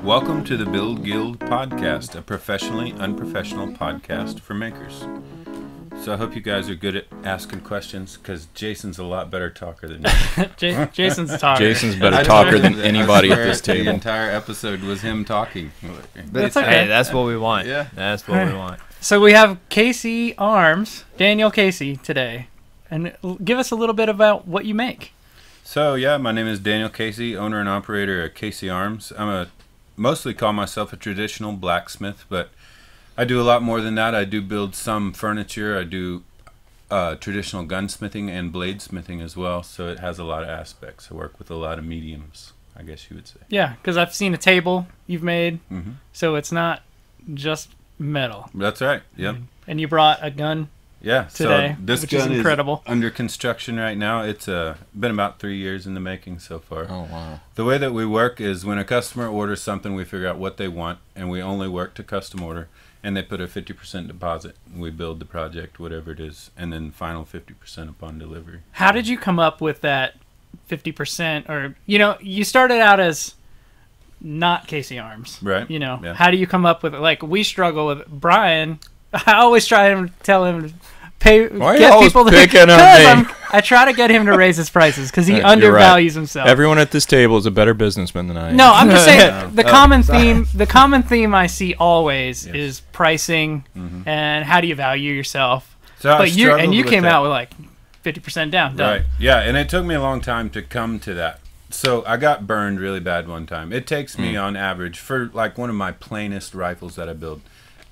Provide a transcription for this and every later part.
Welcome to the Build Guild podcast, a professionally unprofessional podcast for makers. So I hope you guys are good at asking questions, because Jason's a lot better talker than me. Jason's talker. Jason's better talker than anybody at this table. The entire episode was him talking. That's okay. Hey, that's what we want. Yeah. That's what we want. So we have Casey Arms, Daniel Casey, today. And give us a little bit about what you make. So yeah, my name is Daniel Casey, owner and operator at Casey Arms. Mostly call myself a traditional blacksmith, but I do a lot more than that. I do build some furniture. I do traditional gunsmithing and bladesmithing as well, so it has a lot of aspects. I work with a lot of mediums, I guess you would say. Yeah, because I've seen a table you've made, Mm-hmm. so it's not just metal. That's right, yep. And you brought a gun Yeah, today, so this which gun is incredible. is under construction right now. It's been about 3 years in the making so far. Oh, wow. The way that we work is when a customer orders something, we figure out what they want, and we only work to custom order, and they put a 50% deposit. We build the project, whatever it is, and then final 50% upon delivery. How did you come up with that 50%? Or, you started out as not Casey Arms. Right. Yeah. How do you come up with it? Like, we struggle with Brian. I always try to tell him to pay. Why are you always picking on me? I try to get him to raise his prices because he You're undervalues right. himself. Everyone at this table is a better businessman than I am. No, I'm just saying the common theme. The common theme I see always is pricing and how do you value yourself. So But you came out with like 50% down. Done. Right. Yeah, and it took me a long time to come to that. So I got burned really bad one time. It takes me on average for like one of my plainest rifles that I build,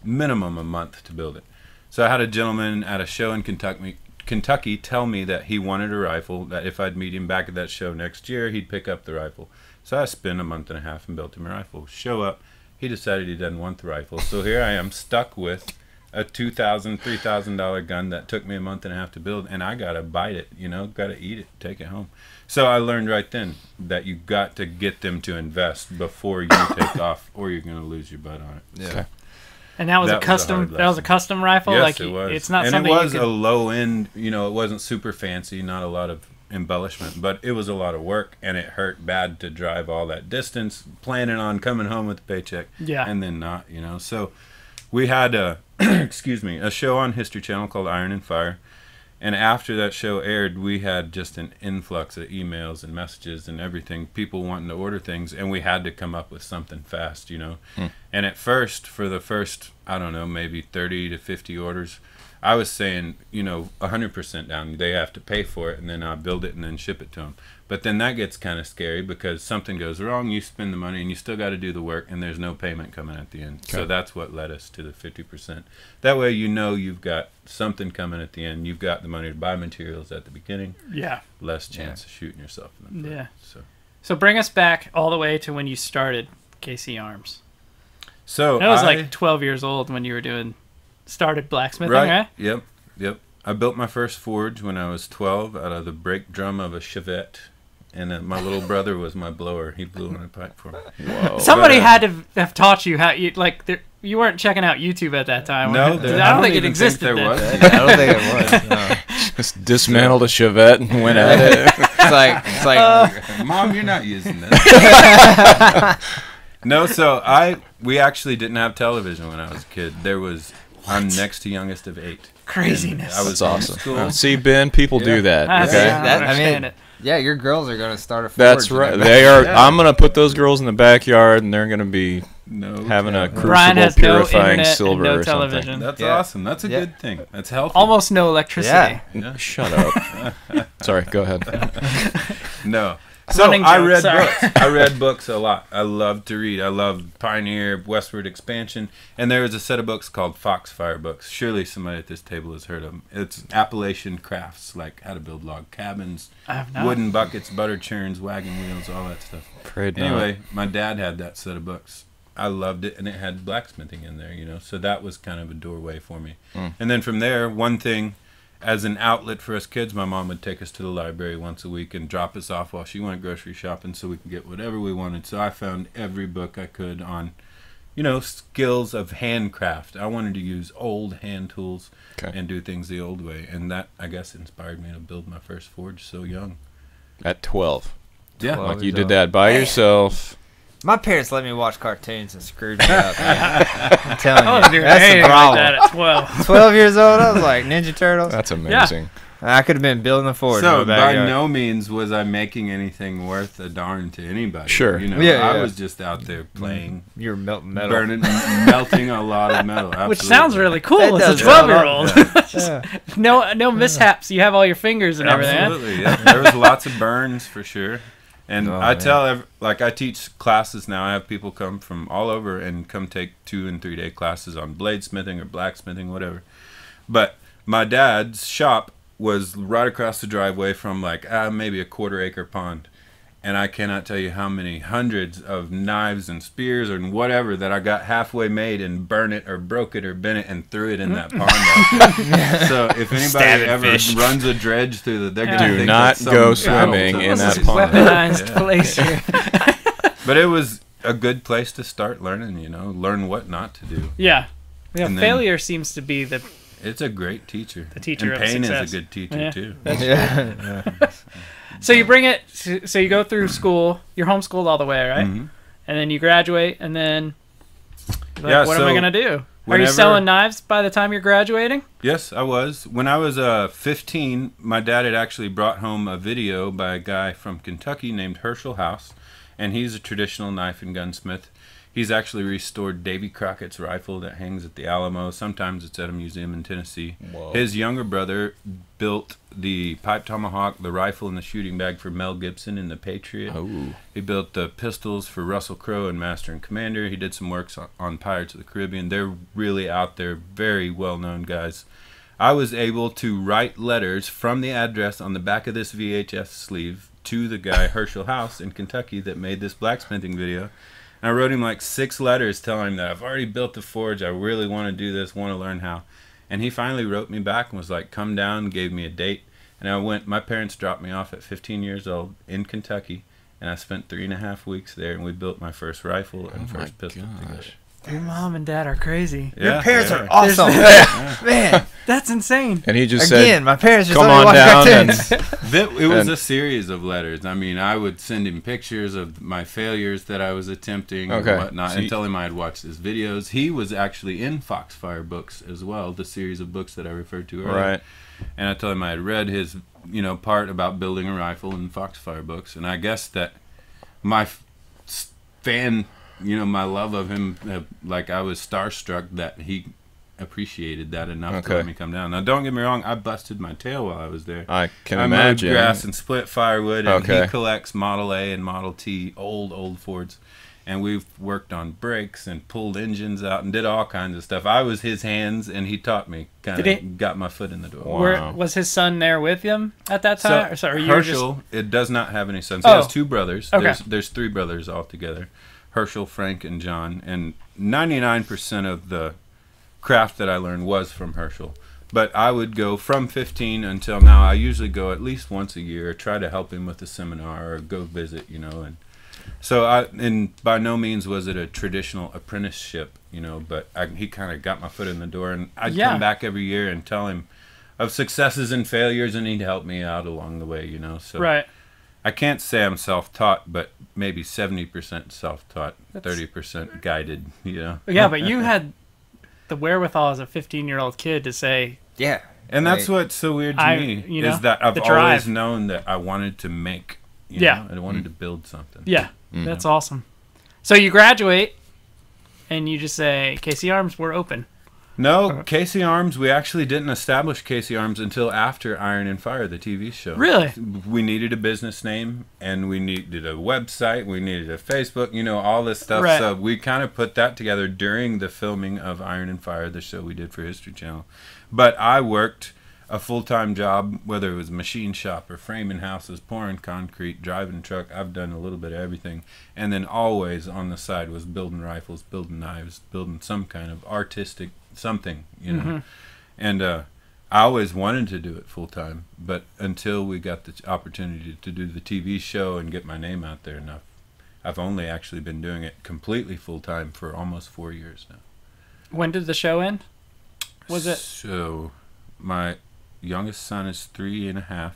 minimum a month to build it. So I had a gentleman at a show in Kentucky tell me that he wanted a rifle, that if I'd meet him back at that show next year, he'd pick up the rifle. So I spent a month and a half and built him a rifle. Show up, he decided he doesn't want the rifle. So here I am stuck with a $2,000, $3,000 gun that took me a month and a half to build, and I gotta bite it, gotta eat it, take it home. So I learned right then that you got to get them to invest before you take off, or you're gonna lose your butt on it. Yeah. Okay. And that was a custom. That was a custom rifle. Yes, like it was. It's not and something. it was you could... a low end. It wasn't super fancy. Not a lot of embellishment, but it was a lot of work, and it hurt bad to drive all that distance, planning on coming home with a paycheck. Yeah. And then not. So we had a a show on History Channel called Iron and Fire. And after that show aired, we had just an influx of emails and messages and everything, people wanting to order things, and we had to come up with something fast, And at first, for the first, I don't know, maybe 30 to 50 orders, I was saying, 100% down. They have to pay for it, and then I'll build it and then ship it to them. But then that gets kind of scary because something goes wrong, you spend the money, and you still got to do the work, and there's no payment coming at the end. Okay. So that's what led us to the 50%. That way you've got something coming at the end. You've got the money to buy materials at the beginning. Yeah. Less chance of shooting yourself in the foot. Yeah. So bring us back all the way to when you started Casey Arms. So I was like 12 years old when you were started blacksmithing, right? Yep. I built my first forge when I was 12 out of the brake drum of a Chevette. And then my little brother was my blower. He blew on a pipe for me. Whoa. Somebody had to have taught you how you weren't checking out YouTube at that time. No, I don't think it existed. There was. I don't think it was. No. Just dismantled a Chevette and went at it. It's like Mom, you're not using this. No, so we actually didn't have television when I was a kid. I'm next to youngest of 8. Craziness. I was That's in awesome. school. See, Ben, people do that. Okay. I mean, yeah, your girls are gonna start a forge. That's right. They are. Yeah. I'm gonna put those girls in the backyard, and they're gonna be having a crucible purifying silver or something. That's awesome. That's a good thing. That's healthy. Almost no electricity. Yeah. Shut up. Sorry. Go ahead. No. So I read books. I read books a lot. I love to read. I love Pioneer, Westward Expansion, and there is a set of books called Foxfire books. Surely somebody at this table has heard of them. It's Appalachian crafts, like how to build log cabins, wooden buckets, butter churns, wagon wheels, all that stuff. Anyway, my dad had that set of books. I loved it, and it had blacksmithing in there, so that was kind of a doorway for me. And then from there, one thing, as an outlet for us kids, my mom would take us to the library once a week and drop us off while she went grocery shopping so we could get whatever we wanted. So I found every book I could on, skills of handcraft. I wanted to use old hand tools and do things the old way. And that, I guess, inspired me to build my first forge so young. At 12. Yeah. Like you did that by yourself. My parents let me watch cartoons and screwed me up, man. I'm telling you. That's the problem. Like that at 12. 12 years old, I was like, Ninja Turtles. That's amazing. Yeah. I could have been building a fort. So by no means was I making anything worth a darn to anybody. Sure. You know, I was just out there playing. You're melting metal. Melting a lot of metal. Absolutely. Which sounds really cool as a 12-year-old. No mishaps. You have all your fingers and everything. Absolutely. Yeah. There was lots of burns for sure. And I teach classes now. I have people come from all over and come take 2- and 3-day classes on bladesmithing or blacksmithing, whatever. But my dad's shop was right across the driveway from maybe a 1/4-acre pond. And I cannot tell you how many hundreds of knives and spears and whatever that I got halfway made and burnt it or broke it or bent it and threw it in that pond. So if anybody ever runs a dredge through they're going to do not go swimming in that pond. Weaponized place here. But it was a good place to start learning, learn what not to do. Yeah. Failure seems to be it's a great teacher. The teacher and of pain success. is a good teacher too. So you bring it. So you go through school. You're homeschooled all the way, right? Mm-hmm. And then you graduate, and then what am I gonna do? Are you Whenever, selling knives by the time you're graduating? Yes, I was. When I was 15, my dad had actually brought home a video by a guy from Kentucky named Herschel House, and he's a traditional knife and gunsmith. He's actually restored Davy Crockett's rifle that hangs at the Alamo. Sometimes it's at a museum in Tennessee. Whoa. His younger brother built the pipe tomahawk, the rifle, and the shooting bag for Mel Gibson in The Patriot. Oh. He built the pistols for Russell Crowe and Master and Commander. He did some works on Pirates of the Caribbean. They're really out there, very well-known guys. I was able to write letters from the address on the back of this VHS sleeve to the guy, Herschel House, in Kentucky, that made this blacksmithing video. I wrote him 6 letters telling him that I've already built the forge. I really want to do this, want to learn how. And he finally wrote me back and was like, come down, gave me a date. And I went, my parents dropped me off at 15 years old in Kentucky. And I spent 3.5 weeks there, and we built my first rifle and first pistol together. Your mom and dad are crazy. Yeah, your parents are awesome. Man, that's insane. And he just said, my parents just come on down. It was a series of letters. I mean, I would send him pictures of my failures that I was attempting and whatnot, and tell him I had watched his videos. He was actually in Foxfire books as well, the series of books that I referred to earlier. Right. And I told him I had read his, part about building a rifle in Foxfire books, and I guess that my fan, my love of him, I was starstruck that he appreciated that enough to let me come down. Now, don't get me wrong, I busted my tail while I was there. I can imagine. I mowed grass and split firewood, and he collects Model A and Model T, old Fords. And we've worked on brakes and pulled engines out and did all kinds of stuff. I was his hands, and he taught me, got my foot in the door. Wow. Was his son there with him at that time? So Herschel, it does not have any sons. He has 2 brothers. Okay. There's 3 brothers altogether. Herschel, Frank, and John. And 99% of the craft that I learned was from Herschel. But I would go from 15 until now. I usually go at least once a year, try to help him with a seminar or go visit, and so and by no means was it a traditional apprenticeship, but he kind of got my foot in the door, and I'd come back every year and tell him of successes and failures, and he'd help me out along the way, So right. I can't say I'm self-taught, but maybe 70% self-taught, 30% guided, Yeah, but you had the wherewithal as a 15-year-old kid to say, yeah. And that's what's so weird to me, is that I've always known that I wanted to make, I wanted to build something. Yeah, that's awesome. So you graduate, and you just say, KC Arms, we're open. No, KC Arms, we actually didn't establish KC Arms until after Iron and Fire, the TV show. Really? We needed a business name, and we needed a website, we needed a Facebook, all this stuff. Right. So we kind of put that together during the filming of Iron and Fire, the show we did for History Channel. But I worked a full-time job, whether it was machine shop or framing houses, pouring concrete, driving truck. I've done a little bit of everything. And then always on the side was building rifles, building knives, building some kind of artistic something, And I always wanted to do it full-time, but until we got the opportunity to do the TV show and get my name out there enough, I've only actually been doing it completely full-time for almost 4 years now. When did the show end? Was it? So my youngest son is 3.5,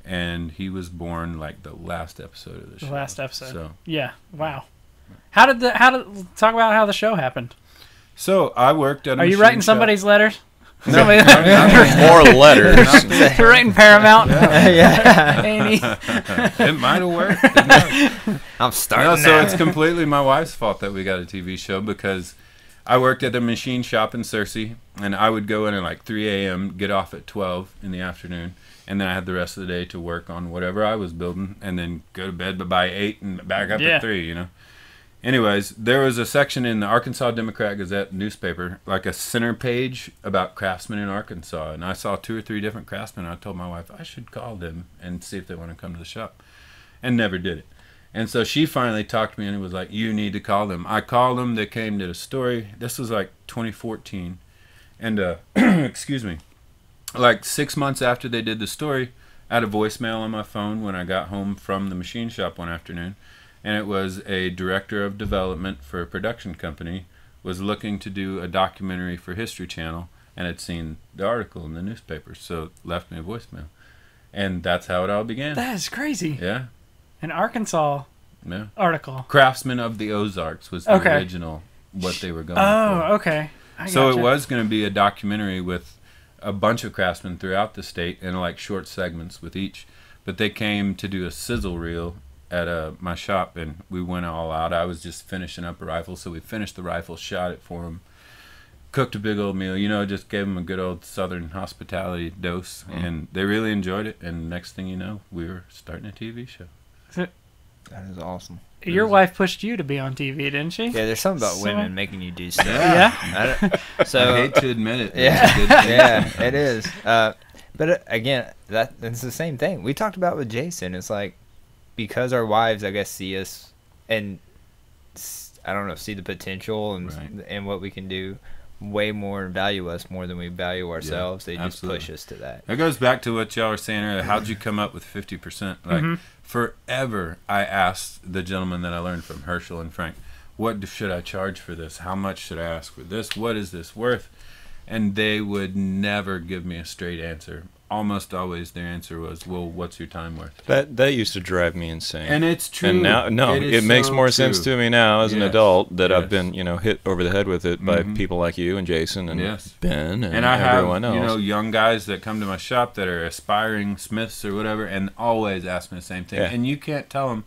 and he was born the last episode of the show. The last episode. So yeah, wow. Talk about how the show happened. So I worked at a Are you machine writing shop. somebody's letters? More letters. You're writing Paramount. Yeah. It might have worked. I'm starting No, so now. it's completely my wife's fault that we got a TV show because I worked at the machine shop in Searcy, and I would go in at like 3 a.m., get off at 12 in the afternoon, and then I had the rest of the day to work on whatever I was building, and then go to bed by 8 and back up at 3, you know. Anyways, there was a section in the Arkansas Democrat-Gazette newspaper, like a center page about craftsmen in Arkansas, and I saw 2 or 3 different craftsmen. I told my wife I should call them and see if they want to come to the shop, and never did it. And so she finally talked to me and was like, you need to call them. I called them. They came to the story. This was like 2014. And, excuse me, like 6 months after they did the story, I had a voicemail on my phone when I got home from the machine shop one afternoon. And it was a director of development for a production company was looking to do a documentary for History Channel and had seen the article in the newspaper. So left me a voicemail. And that's how it all began. That is crazy. Yeah. An Arkansas article. Craftsmen of the Ozarks was the original, what they were going for. Oh, okay. So it was going to be a documentary with a bunch of craftsmen throughout the state and like short segments with each. But they came to do a sizzle reel at my shop, and we went all out. I was just finishing up a rifle, so we finished the rifle, shot it for them, cooked a big old meal, you know, just gave them a good old Southern hospitality dose, and they really enjoyed it. And next thing you know, we were starting a TV show. That is awesome. Your wife pushed you to be on TV, didn't she? Yeah, there's something about women making you do stuff. Yeah. So I hate to admit it. Yeah, it is. But again, that's the same thing we talked about with Jason. It's like because our wives, I guess, see us and I don't know, see the potential and what we can do way more and value us more than we value ourselves. They just push us to that. It goes back to what y'all were saying earlier. How'd you come up with 50%? Like forever, I asked the gentleman that I learned from, Herschel and Frank, what should I charge for this? How much should I ask for this? What is this worth? And they would never give me a straight answer. Almost always their answer was, well, what's your time worth? That used to drive me insane. And it's true. And now, it makes more sense to me now as an adult that I've been, hit over the head with it by people like you and Jason and Ben and I everyone have, else. Young guys that come to my shop that are aspiring smiths or whatever and always ask me the same thing. Yeah. And you can't tell them,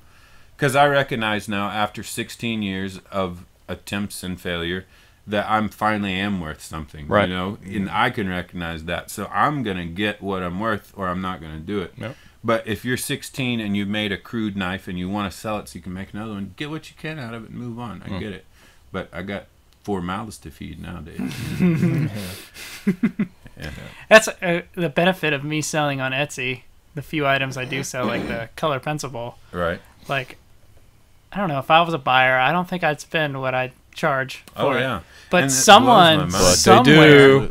because I recognize now after 16 years of attempts and failure that I'm finally am worth something, right. And I can recognize that. So I'm going to get what I'm worth or I'm not going to do it. Yep. But if you're 16 and you've made a crude knife and you want to sell it so you can make another one, get what you can out of it and move on. I get it. But I got 4 mouths to feed nowadays. Yeah. That's the benefit of me selling on Etsy. The few items I do sell, like the color pencil bowl. Right. Like, I don't know, if I was a buyer, I don't think I'd spend what I'd charge for it. But and someone somewhere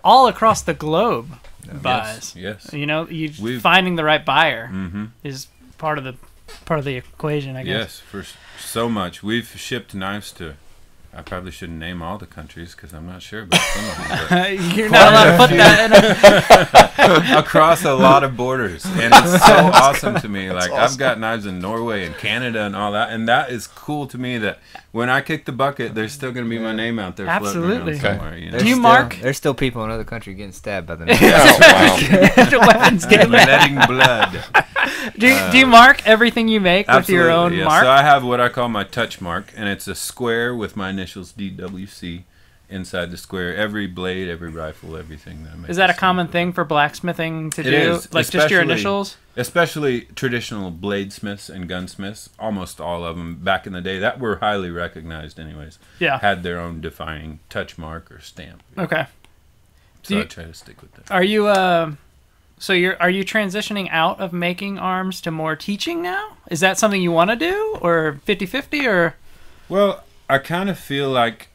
all across the globe buys. Yes. Finding the right buyer is part of the equation, I guess. Yes, for so much. We've shipped knives to, I probably shouldn't name all the countries because I'm not sure about some of them. You're not allowed to put that in across a lot of borders, and it's so awesome to me. Like awesome. I've got knives in Norway and Canada and all that, and that is cool to me. That when I kick the bucket, there's still going to be my name out there floating around somewhere. Do you mark? There's still people in other countries getting stabbed by the knife. The weapons getting letting blood. Do you mark everything you make with your own mark? So I have what I call my touch mark, and it's a square with my initials DWC inside the square. Every blade, every rifle, everything that I make. Is that a common thing for blacksmithing to do? Is, like just your initials? Especially traditional bladesmiths and gunsmiths, almost all of them back in the day that were highly recognized anyways. Yeah. Had their own defining touch mark or stamp. Okay. So I try to stick with that. Are you So are you transitioning out of making arms to more teaching now? Is that something you want to do, or 50-50, or? Well, I kind of feel like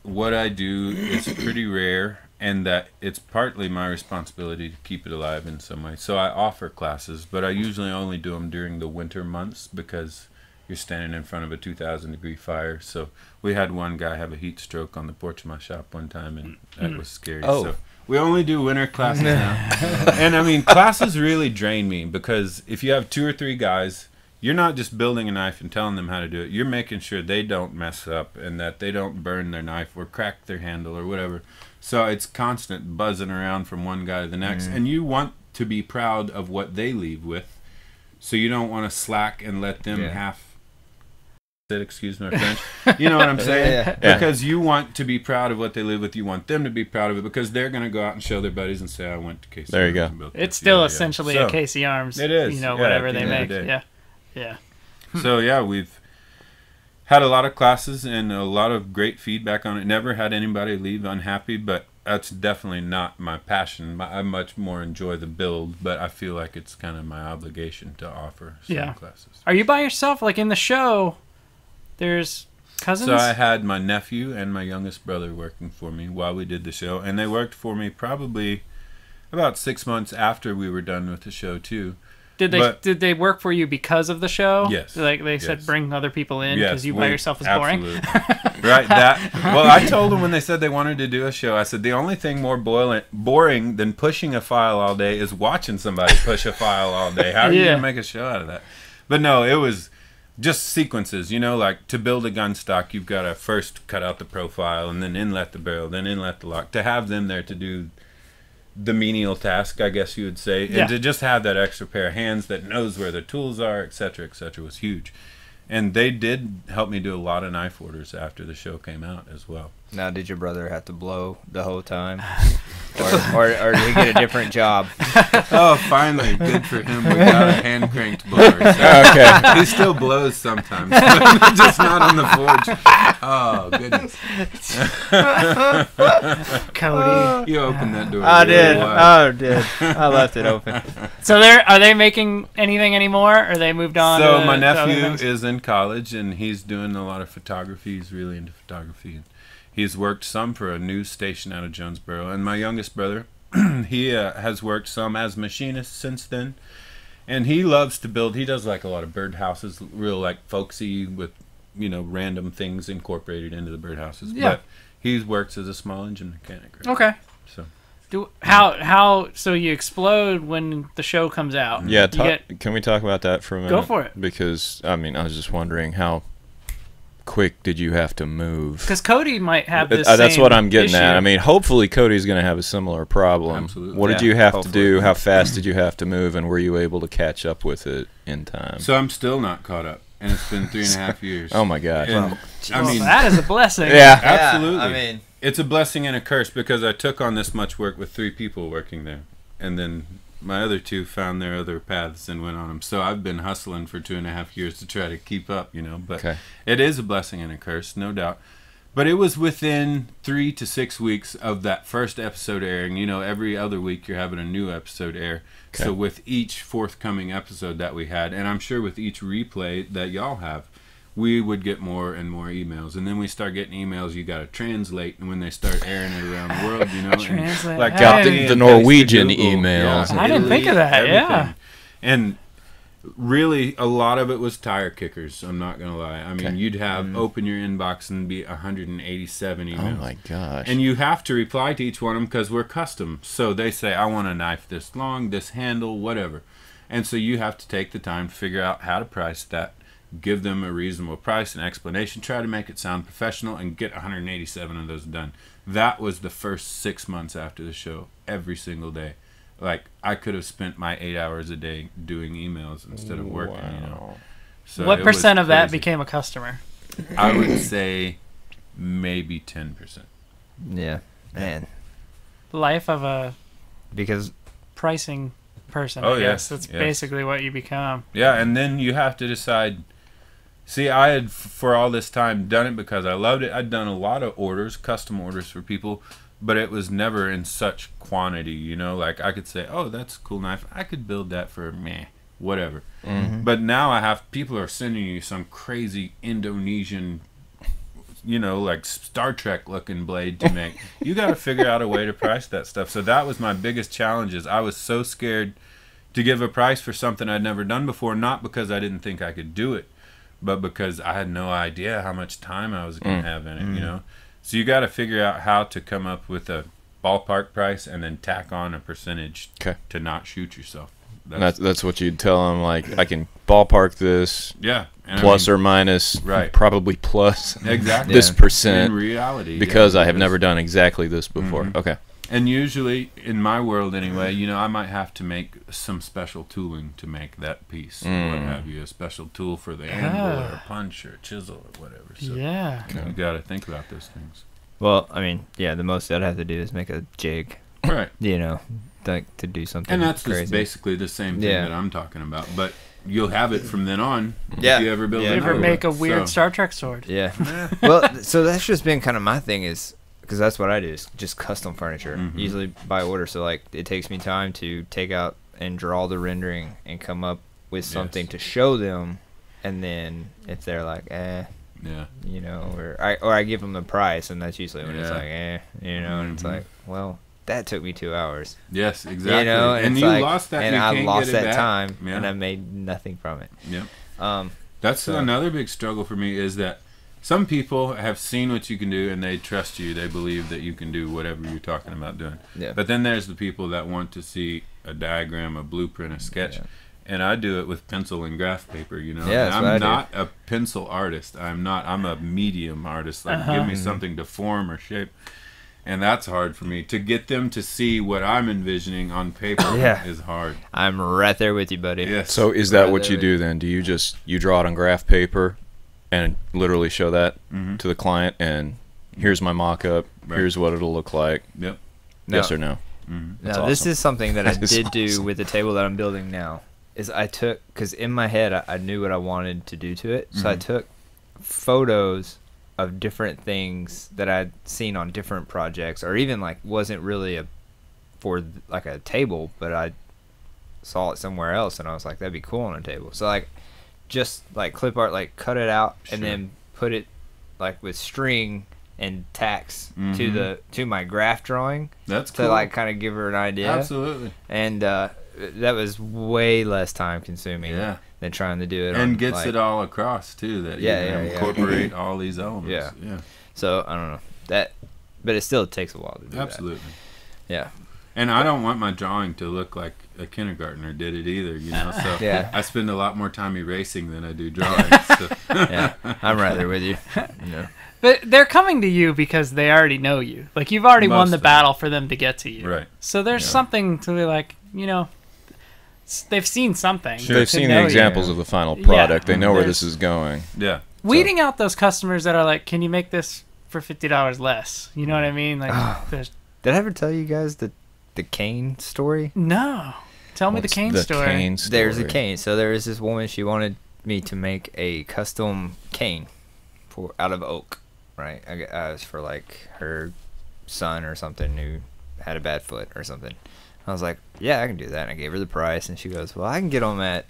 what I do is pretty rare, and that it's partly my responsibility to keep it alive in some way. So I offer classes, but I usually only do them during the winter months because you're standing in front of a 2,000-degree fire. So we had one guy have a heat stroke on the porch of my shop one time, and that was scary. Oh. So we only do winter classes now. And I mean, classes really drain me because if you have 2 or 3 guys, you're not just building a knife and telling them how to do it. You're making sure they don't mess up and that they don't burn their knife or crack their handle or whatever. So it's constant buzzing around from one guy to the next. And you want to be proud of what they leave with. So you don't want to slack and let them excuse my French. You know what I'm saying? Because you want to be proud of what they live with. You want them to be proud of it because they're going to go out and show their buddies and say, I went to Casey There you Arms go. It's still essentially a Casey Arms. It is. You know, whatever they make. Yeah. So, yeah, we've had a lot of classes and a lot of great feedback on it. Never had anybody leave unhappy, but that's definitely not my passion. I much more enjoy the build, but I feel like it's kind of my obligation to offer some classes. Are you by yourself? Like in the show, there's cousins? So I had my nephew and my youngest brother working for me while we did the show, and they worked for me probably about 6 months after we were done with the show, too. Did they work for you because of the show? Yes. Like they said, bring other people in because you by yourself is boring? Right. Well, I told them when they said they wanted to do a show, I said, the only thing more boring than pushing a file all day is watching somebody push a file all day. How are you going to make a show out of that? But no, it was just sequences, you know, like to build a gun stock, you've got to first cut out the profile and then inlet the barrel, then inlet the lock. To have them there to do the menial task, I guess you would say, and to just have that extra pair of hands that knows where the tools are, etc., was huge. And they did help me do a lot of knife orders after the show came out as well. Now, did your brother have to blow the whole time? or did he get a different job? Oh, finally. Good for him. We got a hand-cranked blower. So okay. He still blows sometimes, but just not on the forge. Oh, goodness. Cody. You opened that door. I did. I left it open. So are they making anything anymore, or they moved on? So my nephew is in college, and he's doing a lot of photography. He's really into photography. He's worked some for a news station out of Jonesboro. And my youngest brother, he has worked some as machinist since then. And he loves to build. He does like a lot of birdhouses, real like folksy with, you know, random things incorporated into the birdhouses. Yeah. But he works as a small engine mechanic. Right? Okay. So so you explode when the show comes out. Yeah, can we talk about that for a minute? Go for it. Because, I mean, I was just wondering how quick did you have to move? Because Cody might have this that's same what I'm getting issue. at. I mean, hopefully Cody's going to have a similar problem. Absolutely. What did you have to do? How fast did you have to move? And were you able to catch up with it in time? So I'm still not caught up. And it's been 3.5 years. Oh, my God. I mean, that is a blessing. Yeah. Absolutely. I mean, it's a blessing and a curse because I took on this much work with 3 people working there. And then my other 2 found their other paths and went on them. So I've been hustling for 2.5 years to try to keep up, you know. But it is a blessing and a curse, no doubt. But it was within 3 to 6 weeks of that first episode airing. You know, every other week you're having a new episode air. So with each forthcoming episode that we had, and I'm sure with each replay that y'all have, we would get more and more emails. And then we start getting emails you got to translate, and when they start airing it around the world, you know. Translate. Like got the Norwegian emails. I didn't think of that, everything. And really, a lot of it was tire kickers, I'm not going to lie. I mean, you'd have open your inbox and be 187 emails. Oh, my gosh. And you have to reply to each one of them because we're custom. So they say, I want a knife this long, this handle, whatever. And so you have to take the time to figure out how to price that, give them a reasonable price and explanation, try to make it sound professional, and get 187 of those done. That was the first 6 months after the show, every single day. Like, I could have spent my 8 hours a day doing emails instead of working, you know. So what percent of that became a customer? I would say maybe 10%. Yeah, man. Life of a because pricing person, I guess. That's basically what you become. Yeah, and then you have to decide. See, I had, for all this time, done it because I loved it. I'd done a lot of orders, custom orders for people, but it was never in such quantity, you know? Like, I could say, oh, that's a cool knife. I could build that for whatever. Mm-hmm. But now people are sending you some crazy Indonesian, you know, like Star Trek looking blade to make. You got to figure out a way to price that stuff. So that was my biggest challenge. Is I was so scared to give a price for something I'd never done before, not because I didn't think I could do it, but because I had no idea how much time I was going to have in it, you know? So you got to figure out how to come up with a ballpark price and then tack on a percentage to not shoot yourself. That's what you'd tell them. Like, I can ballpark this. Yeah. Plus or minus. Right. Probably plus. Exactly. This percent. In reality. Because I have never done exactly this before. Okay. And usually, in my world anyway, I might have to make some special tooling to make that piece, or what have you, a special tool for the anvil, or a punch, or a chisel, or whatever. So you got to think about those things. Well, I mean, the most I'd have to do is make a jig, right? To do something. And that's crazy. Basically the same thing that I'm talking about, but you'll have it from then on. Yeah. If you ever build you ever make a weird Star Trek sword? Yeah. Well, so that's just been kind of my thing because that's what I do is just custom furniture, usually by order. So like it takes me time to take out and draw the rendering and come up with something to show them, and then if they're like, or I give them the price, and that's usually when it's like, and it's like, well, that took me 2 hours. Yes, exactly. And you lost that, and I lost that back. time, and I made nothing from it. Yep. That's another big struggle for me is that. Some people have seen what you can do, and they trust you. They believe that you can do whatever you're talking about doing. Yeah. But then there's the people that want to see a diagram, a blueprint, a sketch. Yeah. And I do it with pencil and graph paper, Yeah, I'm not a pencil artist. I'm a medium artist. Like, give me something to form or shape. And that's hard for me. To get them to see what I'm envisioning on paper is hard. I'm right there with you, buddy. Yes. So is that what you do then? Do you you draw it on graph paper and literally show that to the client, and here's my mock-up, here's what it'll look like? Yep. Yes or no? Now, awesome. This is something that I did do with the table that I'm building now. Is I took, because in my head I knew what I wanted to do to it, so I took photos of different things that I'd seen on different projects, or even like wasn't really for like a table, but I saw it somewhere else, and I was like, that'd be cool on a table. So like, just like clip art, like cut it out and then put it like with string and tacks to my graph drawing. That's cool. To like kind of give her an idea. Absolutely. And that was way less time consuming than trying to do it. And gets it all across too. That you incorporate all these elements. Yeah. So I don't know that, but it still takes a while to do Absolutely. that. Yeah. And I don't want my drawing to look like a kindergartner did it either, So I spend a lot more time erasing than I do drawing. So. I'm right there with you. But they're coming to you because they already know you. Like, you've already won the battle for them to get to you. Right. So there's something to be like, they've seen something. Sure. They've seen the examples of the final product. They know where this is going. Yeah. Weeding out those customers that are like, can you make this for $50 less? You know what I mean? Like, did I ever tell you guys the cane story? No. Tell me the cane story. There's a cane. So there was this woman, she wanted me to make a custom cane out of oak, right? I was for like her son or something who had a bad foot or something. I was like, yeah, I can do that. And I gave her the price, and she goes, well, I can get them at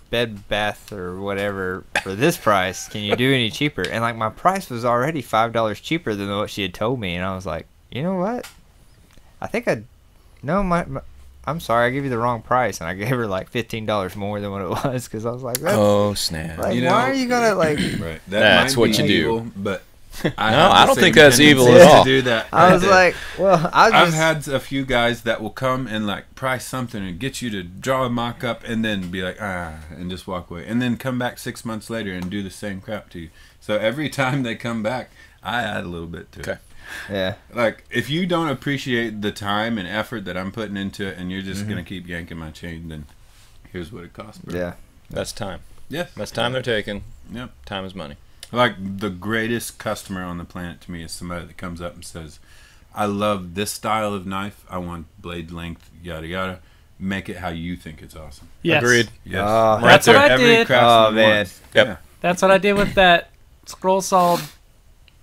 Bed Bath or whatever for this price. Can you do any cheaper? And like, my price was already $5 cheaper than what she had told me, and I was like, you know what? I think I'm sorry, I gave you the wrong price, and I gave her like $15 more than what it was, because I was like, oh snap! Like, why are you gonna like? Right. That's what you evil, do. But I don't think that's evil at all. To do that. I was like, well, I've had a few guys that will come and like price something and get you to draw a mock-up and then be like, and just walk away, and then come back 6 months later and do the same crap to you. So every time they come back, I add a little bit to it. Yeah. Like, if you don't appreciate the time and effort that I'm putting into it, and you're just gonna keep yanking my chain, then here's what it costs, bro. Yeah. That's time. Yeah. That's time they're taking. Yep. Time is money. Like, the greatest customer on the planet to me is somebody that comes up and says, I love this style of knife. I want blade length, yada yada. Make it how you think it's awesome. Yes. Agreed. Yes. That's what I did. Oh, man. Yep. Yeah. That's what I did with that scroll sawed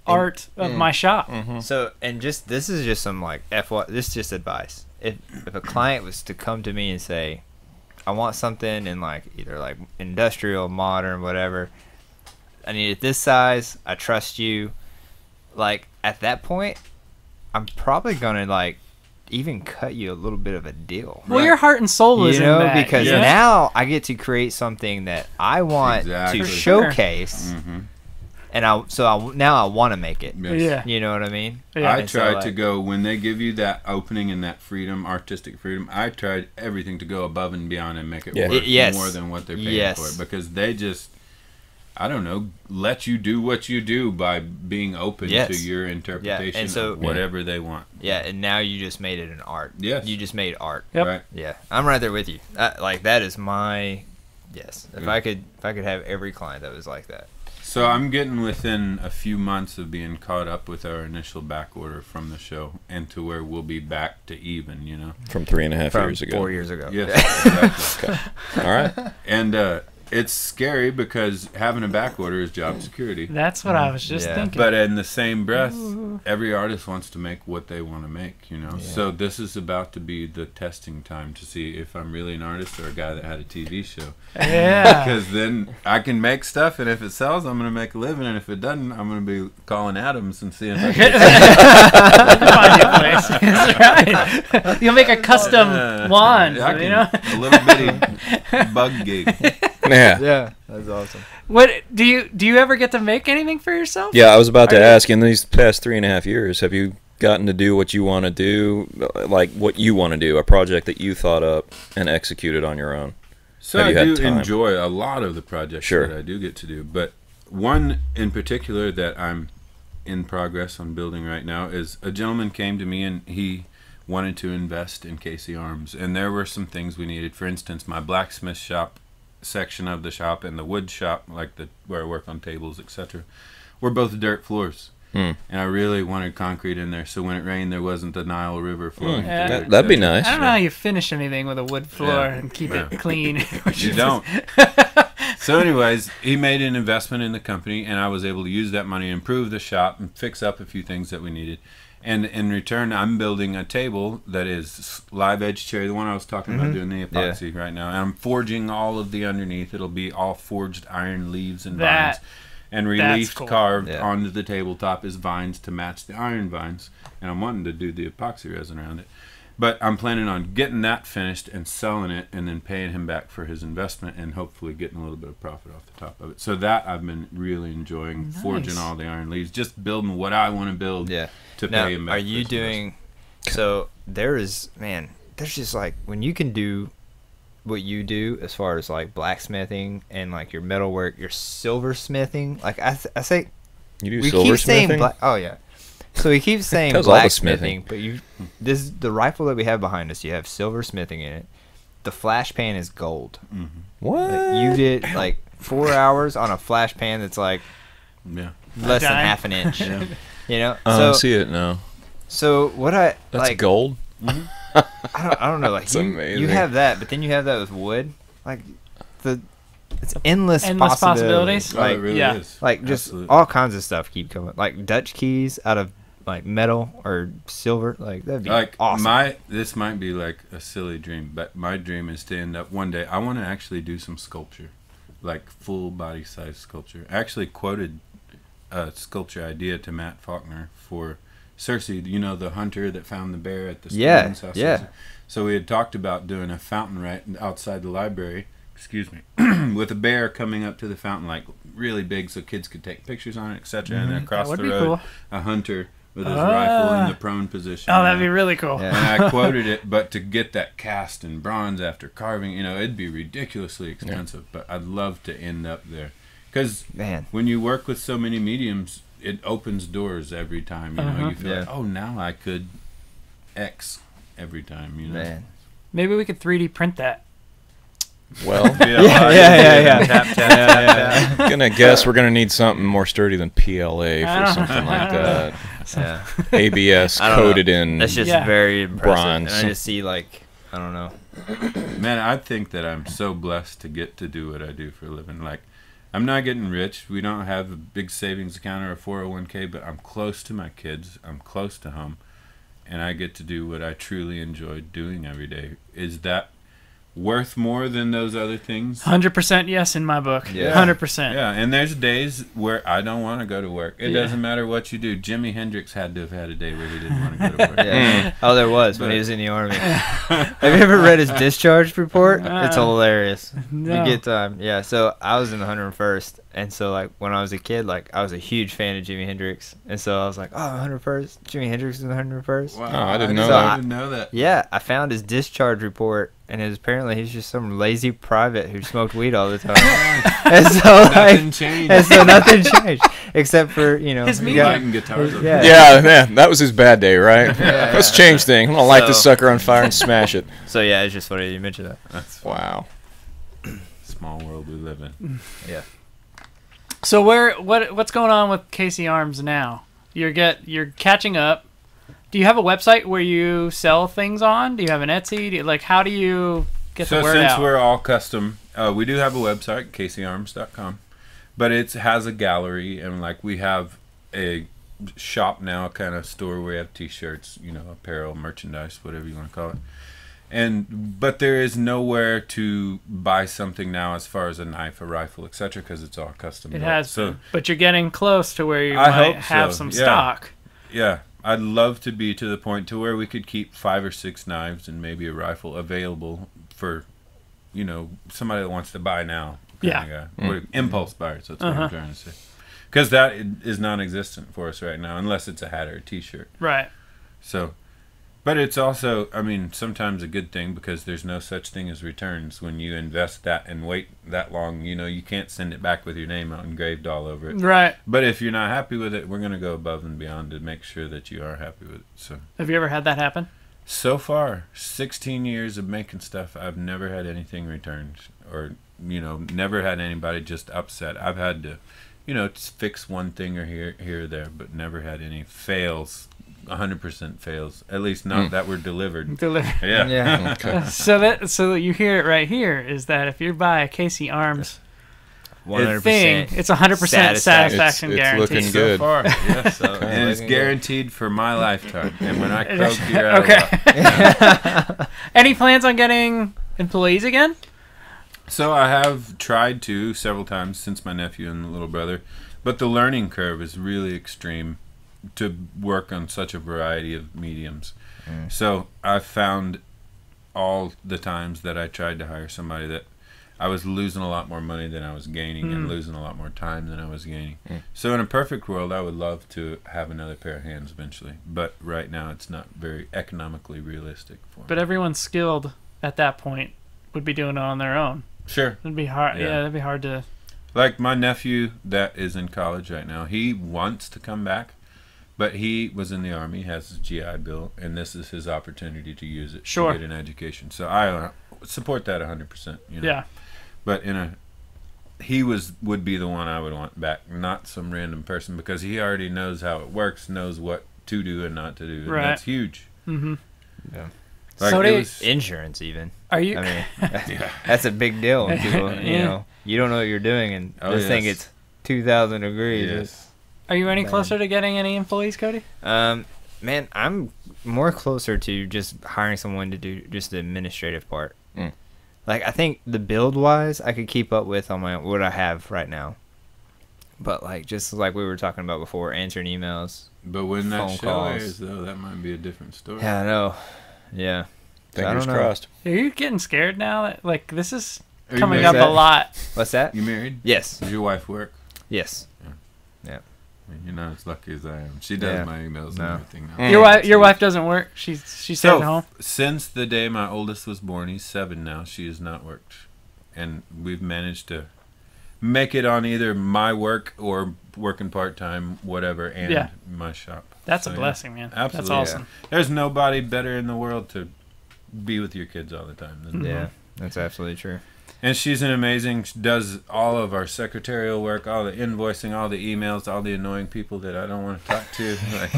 art of my shop. So, and this is just some like this is just advice. If a client was to come to me and say, I want something in like either like industrial, modern, whatever, I need it this size, I trust you, like at that point I'm probably gonna like even cut you a little bit of a deal. Well, your heart and soul is in that, because now I get to create something that I want to showcase. and now I want to make it. Yes. Yeah. You know what I mean? Yeah. I tried to go, when they give you that opening and that freedom, artistic freedom, I tried everything to go above and beyond and make it worth more than what they're paying for it. Because they just, I don't know, let you do what you do by being open to your interpretation of whatever they want. Yeah, and now you just made it an art. Yes. You just made art. Yep. Right. Yeah, I'm right there with you. Like, that is my, yes. If I could have every client that was like that. So I'm getting within a few months of being caught up with our initial back order from the show, and to where we'll be back to even, you know. From 3.5 years ago. 4 years ago. Yes, exactly. Okay. All right. And it's scary because having a back order is job security. That's what I was just thinking. But in the same breath, every artist wants to make what they want to make, you know. Yeah. So this is about to be the testing time to see if I'm really an artist or a guy that had a TV show. Yeah. Because then I can make stuff, and if it sells, I'm going to make a living, and if it doesn't, I'm going to be calling Adams and seeing if I can find your place. That's right. You'll make a custom wand, you know? A little bitty bug gig. Yeah, that's awesome. What do you ever get to make anything for yourself? Yeah, I was about to ask. In these past 3.5 years, have you gotten to do what you want to do, like what you want to do, a project that you thought up and executed on your own? So I do enjoy a lot of the projects that I do get to do, but one in particular that I'm in progress on building right now is a gentleman came to me and he wanted to invest in Casey Arms, and there were some things we needed. For instance, my blacksmith shop section of the shop and the wood shop, like where I work on tables, etc., were both dirt floors. And I really wanted concrete in there, so when it rained, there wasn't the Nile River flowing. That'd be nice. I don't know how you finish anything with a wood floor and keep it clean. You don't. So anyways, he made an investment in the company, and I was able to use that money to improve the shop and fix up a few things that we needed. And in return, I'm building a table that is live edge cherry, the one I was talking about doing the epoxy right now. And I'm forging all of the underneath. It'll be all forged iron leaves and vines. And relief carved onto the tabletop is vines to match the iron vines. And I'm wanting to do the epoxy resin around it. But I'm planning on getting that finished and selling it and then paying him back for his investment and hopefully getting a little bit of profit off the top of it. So that I've been really enjoying, forging all the iron leaves, just building what I want to build to pay him back. Are you doing, so there's just like, when you can do what you do as far as like blacksmithing and like your metalwork, your silversmithing, like I say, you do silversmithing? Oh yeah. So he keeps saying blacksmithing, but the rifle that we have behind us, you have silversmithing in it. The flash pan is gold. What? Like, you did like 4 hours on a flash pan that's like less than half an inch. You know? I see it now. So what that's gold? I don't know. Like that's amazing. You have that, but then you have that with wood. Like it's endless possibilities. Like, it really is. Like just all kinds of stuff keep coming. Like Dutch keys out of like metal or silver. Like that'd be like awesome. This might be like a silly dream, but my dream is to end up one day. I want to actually do some sculpture, like full body size sculpture. I actually quoted a sculpture idea to Matt Faulkner for Circe, you know, the hunter that found the bear at the Stevens house. Yeah. So we had talked about doing a fountain right outside the library, with a bear coming up to the fountain, like really big, so kids could take pictures on it, etc. And then across the road, a hunter with his rifle in the prone position. Oh, that'd be really cool. Yeah. And I quoted it, but to get that cast in bronze after carving, you know, it'd be ridiculously expensive. But I'd love to end up there, because when you work with so many mediums, it opens doors every time. You know, you feel like, oh, now I could X every time. You know, maybe we could 3D print that. Well, yeah. Gonna guess we're gonna need something more sturdy than PLA for something like that. ABS coated in. That's just very impressive. Bronze. And I just see like, I don't know. Man, I think that I'm so blessed to get to do what I do for a living. Like, I'm not getting rich. We don't have a big savings account or a 401k, but I'm close to my kids. I'm close to home, and I get to do what I truly enjoy doing every day. Is that worth more than those other things? 100% yes in my book. Yeah. 100%. Yeah, and there's days where I don't want to go to work. It doesn't matter what you do. Jimi Hendrix had to have had a day where he didn't want to go to work. Oh, there was when he was in the Army. Have you ever read his discharge report? It's hilarious. No. Good time. Yeah, so I was in the 101st, and so like when I was a kid, like I was a huge fan of Jimi Hendrix, and so I was like, oh, 101st, Jimi Hendrix is in the 101st. Wow, Oh, I didn't know that. I didn't know that. Yeah, I found his discharge report, and apparently he's just some lazy private who smoked weed all the time. And so Nothing changed. and so nothing changed except for his he meat got- Lighting guitars. Yeah, man, that was his bad day, right? Yeah. Let's change things. I'm gonna light this So- sucker on fire and smash it. So yeah, it's just funny you mentioned that. That's Wow. small world we live in. Yeah. So what's going on with Casey Arms now? You're catching up. Do you have a website where you sell things on? Do you have an Etsy? How do you get the word out? So since we're all custom, we do have a website, caseyarms.com, but it has a gallery, and like we have a shop now, kind of store where we have T-shirts, apparel, merchandise, whatever you want to call it. But there is nowhere to buy something now as far as a knife, a rifle, etc., because it's all custom. It built. has, So but you're getting close to where you I might hope have so, some yeah. stock. yeah, I'd love to be to the point to where we could keep 5 or 6 knives and maybe a rifle available for, somebody that wants to buy now. Yeah. Impulse buyers. That's what I'm trying to say. Because that is non-existent for us right now, unless it's a hat or a T-shirt. Right. So, but it's also, sometimes a good thing because there's no such thing as returns. When you invest that and wait that long, you can't send it back with your name out engraved all over it. Right. But if you're not happy with it, we're going to go above and beyond to make sure that you are happy with it. So, Have you ever had that happen? so far, 16 years of making stuff, I've never had anything returned or, never had anybody just upset. I've had to, just fix one thing or here or there, but never had any fails. 100% fails, at least not that were delivered. Yeah. Okay. So you hear it right here is that if you buy a Casey Arms 100% thing, it's 100% satisfaction It's guaranteed. looking good. So far, yes. So And it's looking good. guaranteed for my lifetime. And when I croak, you're out of luck. Okay. Any plans on getting employees again? So I have tried to several times since my nephew and the little brother, but the learning curve is really extreme to work on such a variety of mediums. So I found all the times that I tried to hire somebody that I was losing a lot more money than I was gaining and losing a lot more time than I was gaining. So in a perfect world, I would love to have another pair of hands eventually, but right now it's not very economically realistic for me. But everyone skilled at that point would be doing it on their own. Sure. It'd be hard. Yeah. Yeah, it'd be hard to. Like my nephew that is in college right now, he wants to come back, but he was in the Army, has his GI Bill, and this is his opportunity to use it Sure. to get an education. So I support that 100%. Yeah. But he would be the one I would want back, not some random person, because he already knows how it works, knows what to do and not to do, and Right. that's huge. Mm-hmm. Yeah. Like, So it was, Insurance even. Are you? I mean, yeah. that's a big deal when people, Yeah. you don't know what you're doing, and Oh, this thing yes. gets 2,000 degrees. Yes. Are you any Man. closer to getting any employees, Cody? Man, I'm more closer to just hiring someone to do just the administrative part. Like, I think the build wise, I could keep up with on my own, what I have right now. But like, just like we were talking about before, answering emails. But when that Phone show calls. airs, though, that might be a different story. Yeah, I know. Yeah. So I Fingers don't know. crossed. Are you getting scared now? That, like, this is Are you coming married? up a lot. What's that? You married? Yes. Does your wife work? Yes. I mean, you're not as lucky as I am. She does Yeah. my emails No. and everything now. Your wife doesn't work. She stays at home. Since the day my oldest was born, he's 7 now, she has not worked. And we've managed to make it on either my work or working part-time, whatever, and Yeah. my shop. That's So, a yeah. blessing, man. Absolutely. That's awesome. There's nobody better in the world to be with your kids all the time than me. Yeah, that's absolutely true. And she's an amazing, she does all of our secretarial work, all the invoicing, all the emails, all the annoying people that I don't want to talk to. Like,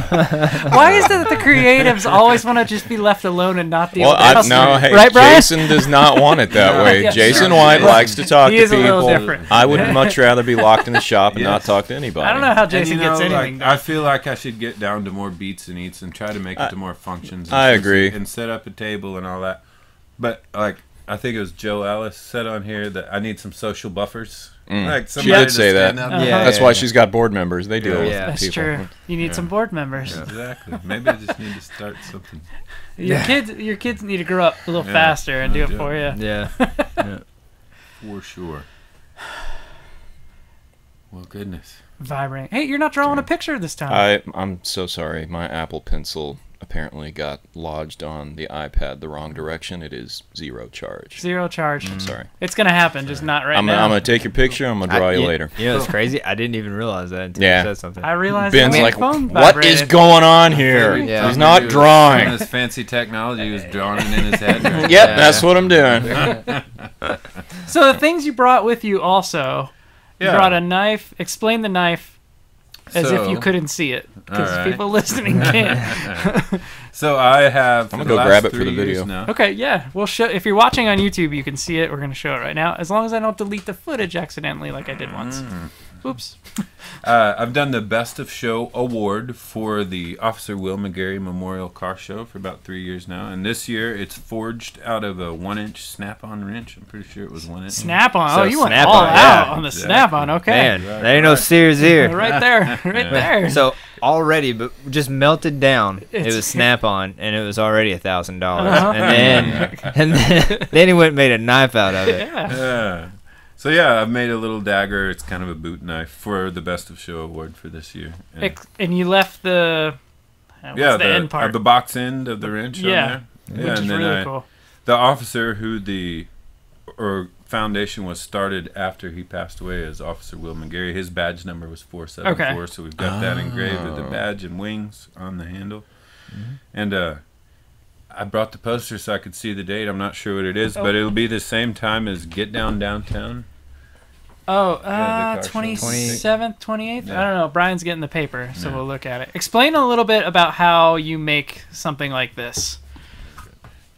Why is it that the creatives always want to just be left alone and not deal Well, with customers? no, hey, Right, Brian? Jason does not want it that way. Yeah. Jason White likes to talk He to is a people. little different. I would much rather be locked in the shop and not Yes. talk to anybody. I don't know how and, Jason gets anything like, done. I feel like I should get down to more beats and eats and try to make it to more functions. And I stuff agree. And set up a table and all that. But like, I think it was Joe Ellis said on here that I need some social buffers. Like she did say that. That's why she's got board members. They deal with That's people. true. You need some board members. Yeah, exactly. Maybe I just need to start something. Your kids need to grow up a little faster and do it for you. Yeah. For sure. Well, goodness. Vibrating. Hey, you're not drawing a picture this time. I'm so sorry. My Apple Pencil apparently got lodged on the iPad the wrong direction. It is 0 charge. 0 charge. I'm sorry. It's going to happen, just not right now. I'm going to take your picture. I'm going to draw you later. You know what's crazy? I didn't even realize that until you said something. I realized Ben's my like, phone what vibrated. is going on here? Yeah. He's not drawing. This fancy technology he was drawing it in his head. Right? Yep, that's what I'm doing. So the things you brought with you also, you brought a knife. Explain the knife as if you couldn't see it, because people listening can't. So I have. I'm gonna go grab it for the video. Now. Okay, yeah, we'll show. If you're watching on YouTube, you can see it. We're gonna show it right now, as long as I don't delete the footage accidentally, like I did once. Oops. I've done the Best of Show award for the Officer Will McGarry Memorial Car Show for about 3 years now, and this year it's forged out of a 1-inch snap-on wrench. I'm pretty sure it was 1 inch. Snap-on. So Oh, you went snap-on, all out yeah. on the snap-on. Okay. Man, there ain't no Sears here. Right there. Right there. So already, but just melted down. It was snap-on, and it was already $1,000. And then he went and made a knife out of it. Yeah. So yeah, I've made a little dagger. It's kind of a boot knife for the Best of Show award for this year. And you left the the end part, the box end of the wrench. Yeah, on there. which Yeah, is and then really cool. The officer who the foundation was started after he passed away is Officer Will McGarry. His badge number was 474, so we've got that engraved with the badge and wings on the handle. And I brought the poster so I could see the date. I'm not sure what it is, but it'll be the same time as Get Down Downtown. 27th, 28th? I don't know. Brian's getting the paper, so we'll look at it. Explain a little bit about how you make something like this.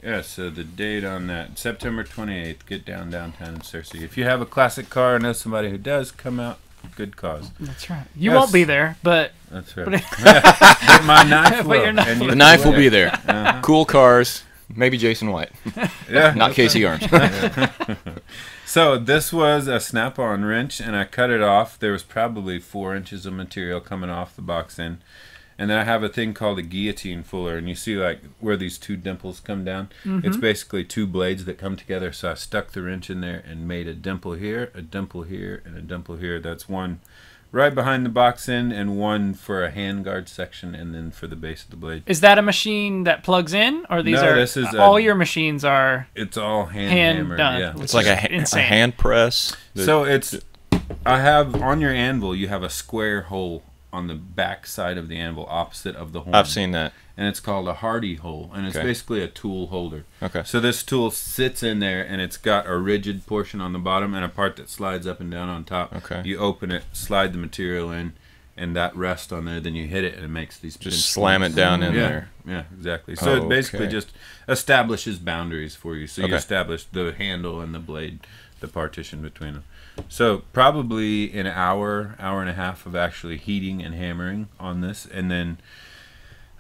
Yeah, so the date on that, September 28th, Get Down Downtown in Searcy. If you have a classic car or know somebody who does, come out. Good cause. That's right. You won't be there, but... That's right. But my knife will. The knife will be there. Cool cars. Maybe Jason White. Yeah. Not Casey Arms. So this was a snap-on wrench, and I cut it off. There was probably 4 inches of material coming off the box end. And then I have a thing called a guillotine fuller, and you see like where these 2 dimples come down? It's basically 2 blades that come together, so I stuck the wrench in there and made a dimple here, and a dimple here. That's one right behind the box end and one for a handguard section and then for the base of the blade. Is that a machine that plugs in, or these are this is all your machines are? It's all hand hammered. Done. Yeah. It's like a hand press. So I have on your anvil you have a square hole on the back side of the anvil opposite of the horn. I've seen that. And it's called a Hardy hole, and it's basically a tool holder. Okay. So this tool sits in there, and it's got a rigid portion on the bottom and a part that slides up and down on top. Okay. You open it, slide the material in, and that rests on there. Then you hit it, and it makes these. Just slam it down in there. Yeah, exactly. So it basically just establishes boundaries for you. So you establish the handle and the blade, the partition between them. So probably an hour and a half of actually heating and hammering on this, and then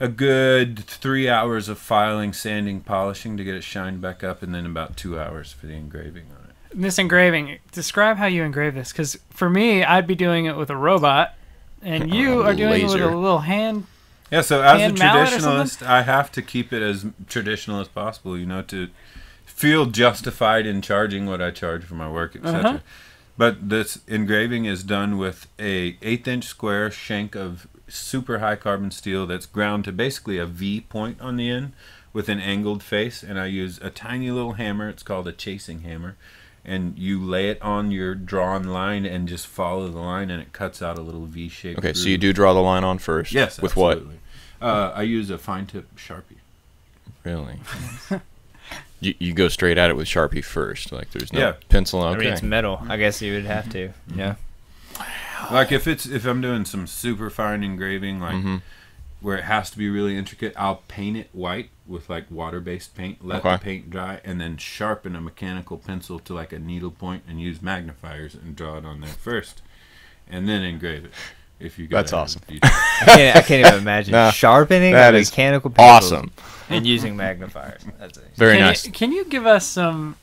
a good 3 hours of filing, sanding, polishing to get it shined back up, and then about 2 hours for the engraving on it. This engraving, describe how you engrave this, because for me, I'd be doing it with a robot, and you are doing it with a little hand. Yeah, so as a hand mallet or traditionalist, I have to keep it as traditional as possible, to feel justified in charging what I charge for my work, etc. But this engraving is done with a 1/8-inch square shank of super high carbon steel that's ground to basically a V point on the end with an angled face, and I use a tiny little hammer. It's called a chasing hammer, and you lay it on your drawn line and just follow the line, and it cuts out a little V-shaped groove. So you do draw the line on first? Yes, with absolutely. What? I use a fine tip Sharpie. Really? You go straight at it with Sharpie first, like there's no pencil. Okay. I mean, it's metal. I guess you would have to. Yeah. Like if I'm doing some super fine engraving, like where it has to be really intricate, I'll paint it white with like water-based paint, let the paint dry, and then sharpen a mechanical pencil to like a needle point and use magnifiers and draw it on there first, and then engrave it. If you That's awesome. I can't even imagine sharpening a mechanical pencil awesome and using magnifiers. That's very nice. Can you give us some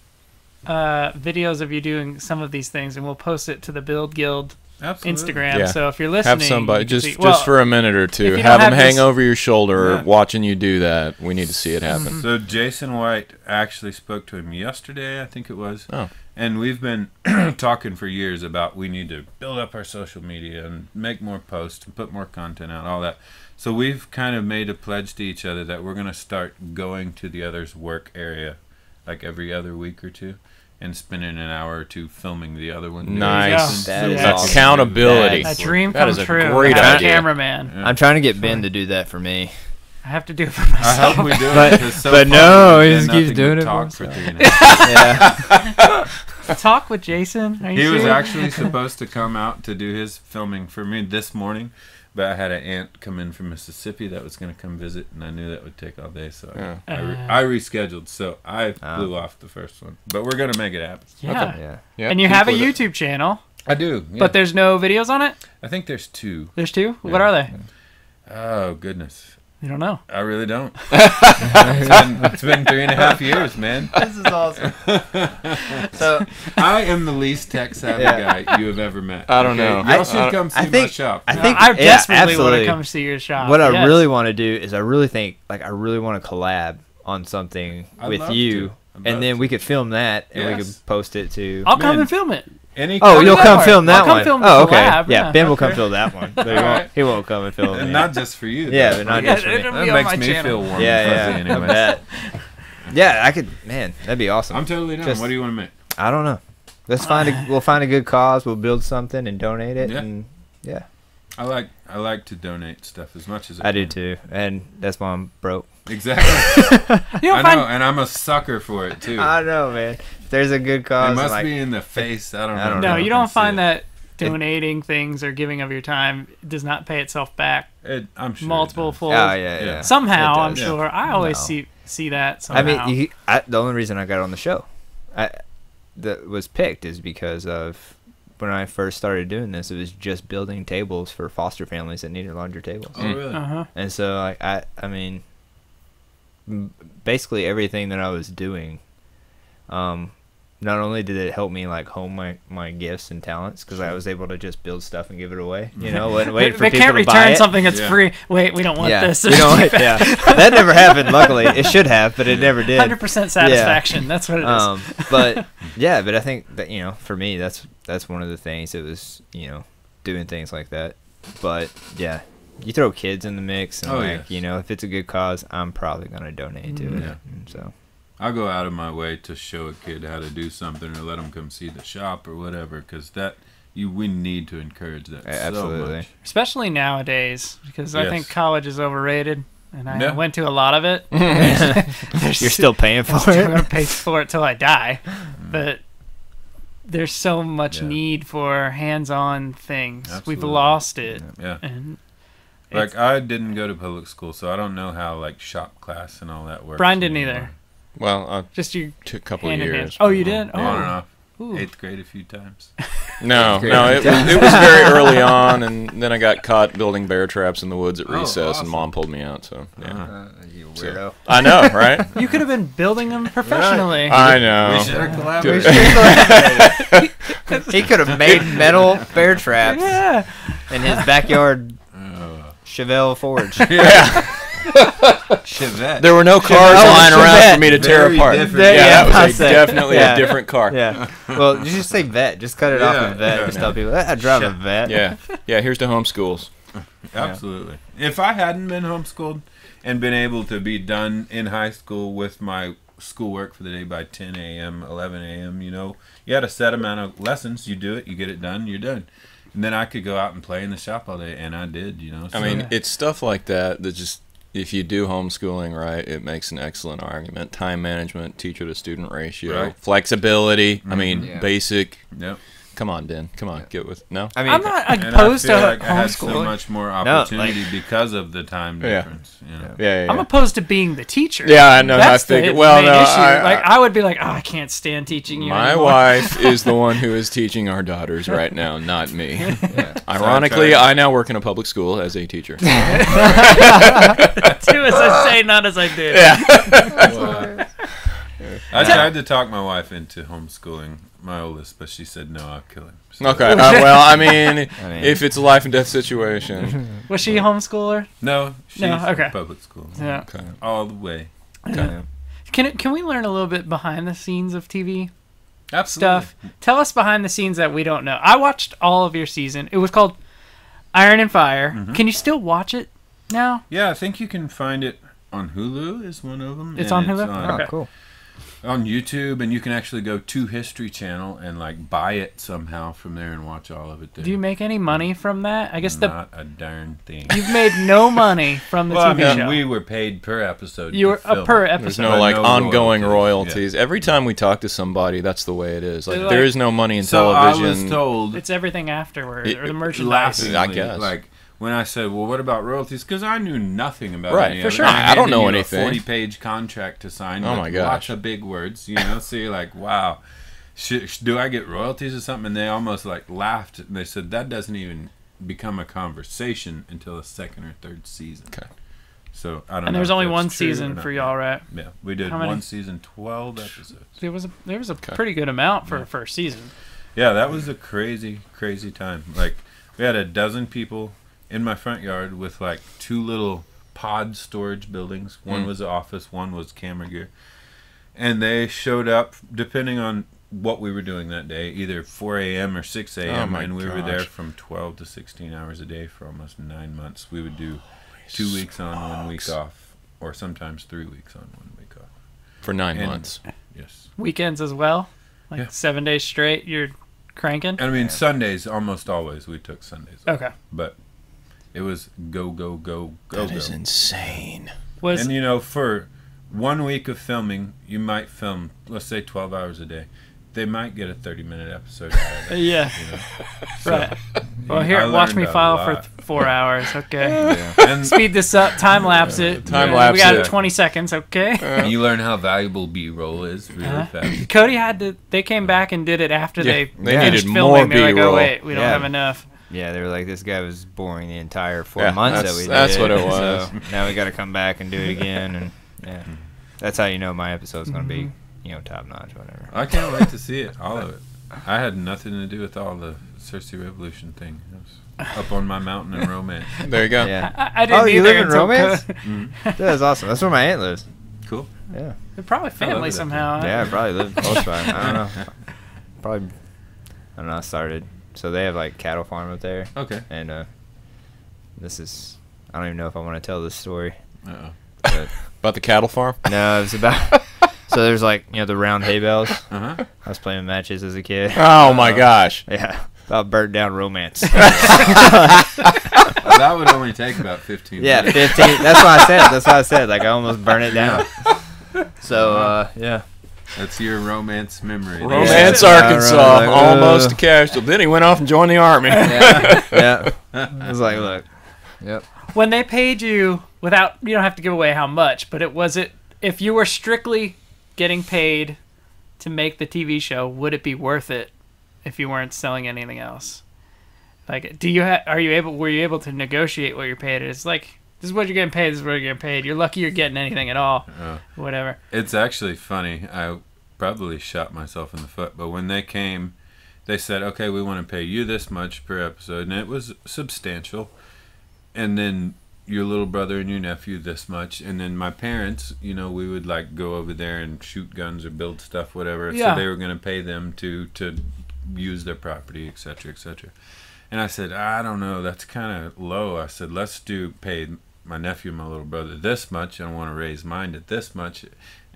videos of you doing some of these things, and we'll post it to the Build Guild Instagram. Yeah. So if you're listening, have somebody just well, for a minute or two, if have them have hang this- over your shoulder watching you do that. We need to see it happen. So Jason White actually spoke to him yesterday, I think it was. Oh. And we've been talking for years about we need to build up our social media and make more posts and put more content out, all that. So we've kind of made a pledge to each other that we're going to start going to the other's work area like every other week or two and spending an hour or two filming the other one. Nice. That is That's awesome. accountability. a dream That come is a true. great As a idea. cameraman. Yeah. I'm trying to get Ben to do that for me. I have to do it for myself. I hope we do But- it. 'cause so but far no, we've he done just keeps nothing doing but it for talk for himself. 3.5 Yeah. Talk with Jason. Are you He was serious? actually supposed to come out to do his filming for me this morning, but I had an aunt come in from Mississippi that was going to come visit, and I knew that would take all day, so I rescheduled. So I blew off the first one, but we're going to make it happen. Yeah. Yeah. Yeah. And you have a People that- YouTube channel, I do, yeah. but there's no videos on it? I think there's 2. There's 2? What are they? Oh, goodness. You don't know. I really don't. It's been 3.5 years, man. This is awesome. So I am the least tech savvy guy you have ever met. I don't know. Y'all should come see my shop. I think I desperately want absolutely. to come see your shop. What I Yes. really want to do is I really want to collab on something I'd with love you, to. I'd love and then to. we could film that and we Yes. could post it to. I'll come Man. and film it. Any Oh, kind you'll of- come part. film that I'll come one. film the Oh, okay. collab, Yeah, yeah. Ben will Okay. come film that one, but he won't come and film. And me. not just for you. Yeah, though. but not Yeah, just for me. it'll That be on makes my me channel. feel warm Yeah, and yeah. fuzzy I anyway. bet. Yeah, I could. Man, that'd be awesome. I'm totally down. Just- What do you want to make? I don't know. We'll find a good cause. We'll build something and donate it. Yeah. And yeah, I like to donate stuff as much as I do too, and that's why I'm broke. Exactly. You I don't know, find and I'm a sucker for it too. I know, man. If there's a good cause, It must like, be in the face. I don't know. I don't no, know. you don't find See that donating things or giving of your time does not pay itself back it. I'm sure. multiple it does. fold. Oh yeah, Yeah. Somehow, It I'm does. sure. I always No. see that I somehow. mean, the only reason I got on the show, that was picked is because of when I first started doing this. It was just building tables for foster families that needed larger tables, Oh really? uh-huh. and so like I mean, basically everything that I was doing, not only did it help me like hone my gifts and talents because I was able to just build stuff and give it away, you know, and wait for They people can't to buy return it. something that's Yeah. free. Wait, we don't want Yeah, this. we don't, yeah, that never happened. Luckily, it should have, but it never did. 100% satisfaction. That's what it is. But yeah, but I think that, you know, for me, that's one of the things. It was, you know, doing things like that. But yeah, you throw kids in the mix, and Oh, like, yes. you know, if it's a good cause, I'm probably gonna donate to it. Yeah. And so I'll go out of my way to show a kid how to do something or let them come see the shop or whatever, because we need to encourage that Absolutely. so much. Especially nowadays, because I Yes. think college is overrated, and I Yeah. went to a lot of it. you're still paying for I'm it. gonna pay for it till I die, but there's so much Yeah. need for hands-on things. We've Absolutely. lost it, Yeah. and Like, I didn't go to public school, so I don't know how, like, shop class and all that works. Brian didn't anymore. either. Well, Just you. took a couple of Hand in hand. years. Oh, you did? On and Oh, off. Ooh. 8th grade a few times. No, Great. no, it was very early on, and then I got caught building bear traps in the woods at Oh, recess, awesome. and Mom pulled me out. So yeah, You So- weirdo. I know, right? You could have been building them professionally. I know. We should have Dude. collaborated. He could have made metal bear traps Yeah. in his backyard Oh. Chevelle forge. Chevette. There were no cars Oh, lying around Chevette. for me to tear Very apart. different. Yeah, Yeah, that I'd was say. definitely Yeah. a different car. Yeah. Well, you just say vet. Just cut it off Yeah, with vet. yeah, Just yeah. tell people, I drive a vet. Yeah, yeah. Here's to homeschools. Absolutely. If I hadn't been homeschooled and been able to be done in high school with my schoolwork for the day by 10 a.m., 11 a.m., you know, you had a set amount of lessons. You do it, you get it done, you're done. And then I could go out and play in the shop all day, and I did, you know. I so- mean, it's stuff like that that just, if you do homeschooling right, it makes an excellent argument. Time management, teacher to student ratio, Right. flexibility. I mean, Yeah. basic. Yep. Come on, Ben. Come on, get with. No. I mean, I'm not And opposed I feel to like I had so homeschooling. much more like- opportunity because of the time Yeah. difference. You know? Yeah, yeah. I'm opposed to being the teacher. Yeah, I know. That's I figured. the Well, main no, issue. I would be like, oh, I can't stand teaching you. my anymore. wife is the one who is teaching our daughters right now, not me. yeah. Ironically, So I I now work in a public school as a teacher. Do as I say, not as I do. Yeah. I tried to talk my wife into homeschooling my oldest, but she said no, I'll kill him. So. Okay. Well, I mean, if it's a life and death situation. Was she a homeschooler? No, she's okay. public school. Yeah. Okay. All the way. Okay. Can we learn a little bit behind the scenes of TV Absolutely. stuff? Tell us behind the scenes that we don't know. I watched all of your season. It was called Iron and Fire. Mm-hmm. Can you still watch it now? Yeah, I think you can find it on Hulu is one of them. It's and on Hulu? Oh, cool. On YouTube, and you can actually go to History Channel and like buy it somehow from there and watch all of it there. Do you make any money from that? I guess Not a darn thing. you've made no money from the Well, TV show. we were paid per episode. You were per episode. There's no like ongoing royalties. royalties. Every time we talk to somebody, that's the way it is. Like, Like- there is no money in So television. I was told, It's everything afterward, or the laughingly, merchandise. I guess. like when I said, "Well, what about royalties?" Because I knew nothing about Right, any for of it. sure. And I don't know handed you anything. A 40-page contract to sign. Oh with my gosh. Lots of big words, So you're like, "Wow, do I get royalties or something?" And they almost like laughed. And they said that doesn't even become a conversation until the second or third season. Okay. So I don't know. And there's if only that's one true season or not. for y'all, right? Yeah, we did How many? one season, 12 episodes. There was a pretty good amount for a first season. Yeah, that was a crazy, crazy time. Like, we had a dozen people in my front yard with like 2 little pod storage buildings. One was the office, one was camera gear. And they showed up, depending on what we were doing that day, either 4 a.m. or 6 a.m. my and we were there gosh. from 12 to 16 hours a day for almost 9 months. We would do 2 weeks on, 1 week off, or sometimes 3 weeks on, 1 week off. For 9 And- months. Yes. Weekends as well, like Yeah. 7 days straight. You're cranking. I mean, Sundays, almost always, we took Sundays off. Okay. But it was go, go, go, go, That go. is insane. Was And for 1 week of filming, you might film, let's say 12 hours a day. They might get a 30-minute episode out of it. yeah. So, Right. Well, I here, watch me learned a file lot. for 4 hours. Okay. Yeah. And Speed this up. Time lapse it. Time We lapse got it. 20 seconds. Okay. you learn how valuable B-roll is really fast. Cody had to. They came back and did it after Yeah, they they finished needed filming. more They're like, B-roll. oh wait, we don't Yeah. have enough. Yeah, they were like, this guy was boring the entire 4 Yeah, months that that's- we did. that's what it was. So now we got to come back and do it again, and yeah, that's how you know my episode's gonna be, top notch, whatever. I can't wait to see it, all of it. I had nothing to do with all the Cersei Revolution thing. I was up on my mountain in Romance. There you go. Yeah. I didn't Oh, you either live in until Romance? Mm-hmm. That's awesome. That's where my aunt lives. Cool. Yeah. They're probably I love family it. somehow. Yeah, I probably live close by. I don't know. Probably. I don't know. I started. So they have like cattle farm up there, Okay. and this is. I don't even know if I want to tell this story. Uh-oh. But About the cattle farm? no, it's about. So there's like the round hay bales. Uh-huh. I was playing matches as a kid. Oh my gosh. Yeah, about burnt down romance. That would only take about 15 Yeah, minutes. 15. That's what I said. That's what I said. Like I almost burnt it down. So yeah. That's your romance memory. Romance, Yeah. Arkansas. Like, Almost a casualty. Then he went off and joined the army. Yeah. I was like, look. Yep. When they paid you without, you don't have to give away how much, but if you were strictly getting paid to make the TV show, would it be worth it if you weren't selling anything else? Like, were you able to negotiate what you're paid? It's like, this is what you're getting paid, this is what you're getting paid. You're lucky you're getting anything at all. Whatever. It's actually funny. I probably shot myself in the foot, but when they came, they said, okay, we want to pay you this much per episode, and it was substantial. And then your little brother and your nephew this much, and then my parents, we would like go over there and shoot guns or build stuff, whatever. Yeah. So they were going to pay them to use their property, etc., etc. And I said, I don't know, that's kind of low. I said, let's pay my nephew and my little brother this much. I want to raise mine to this much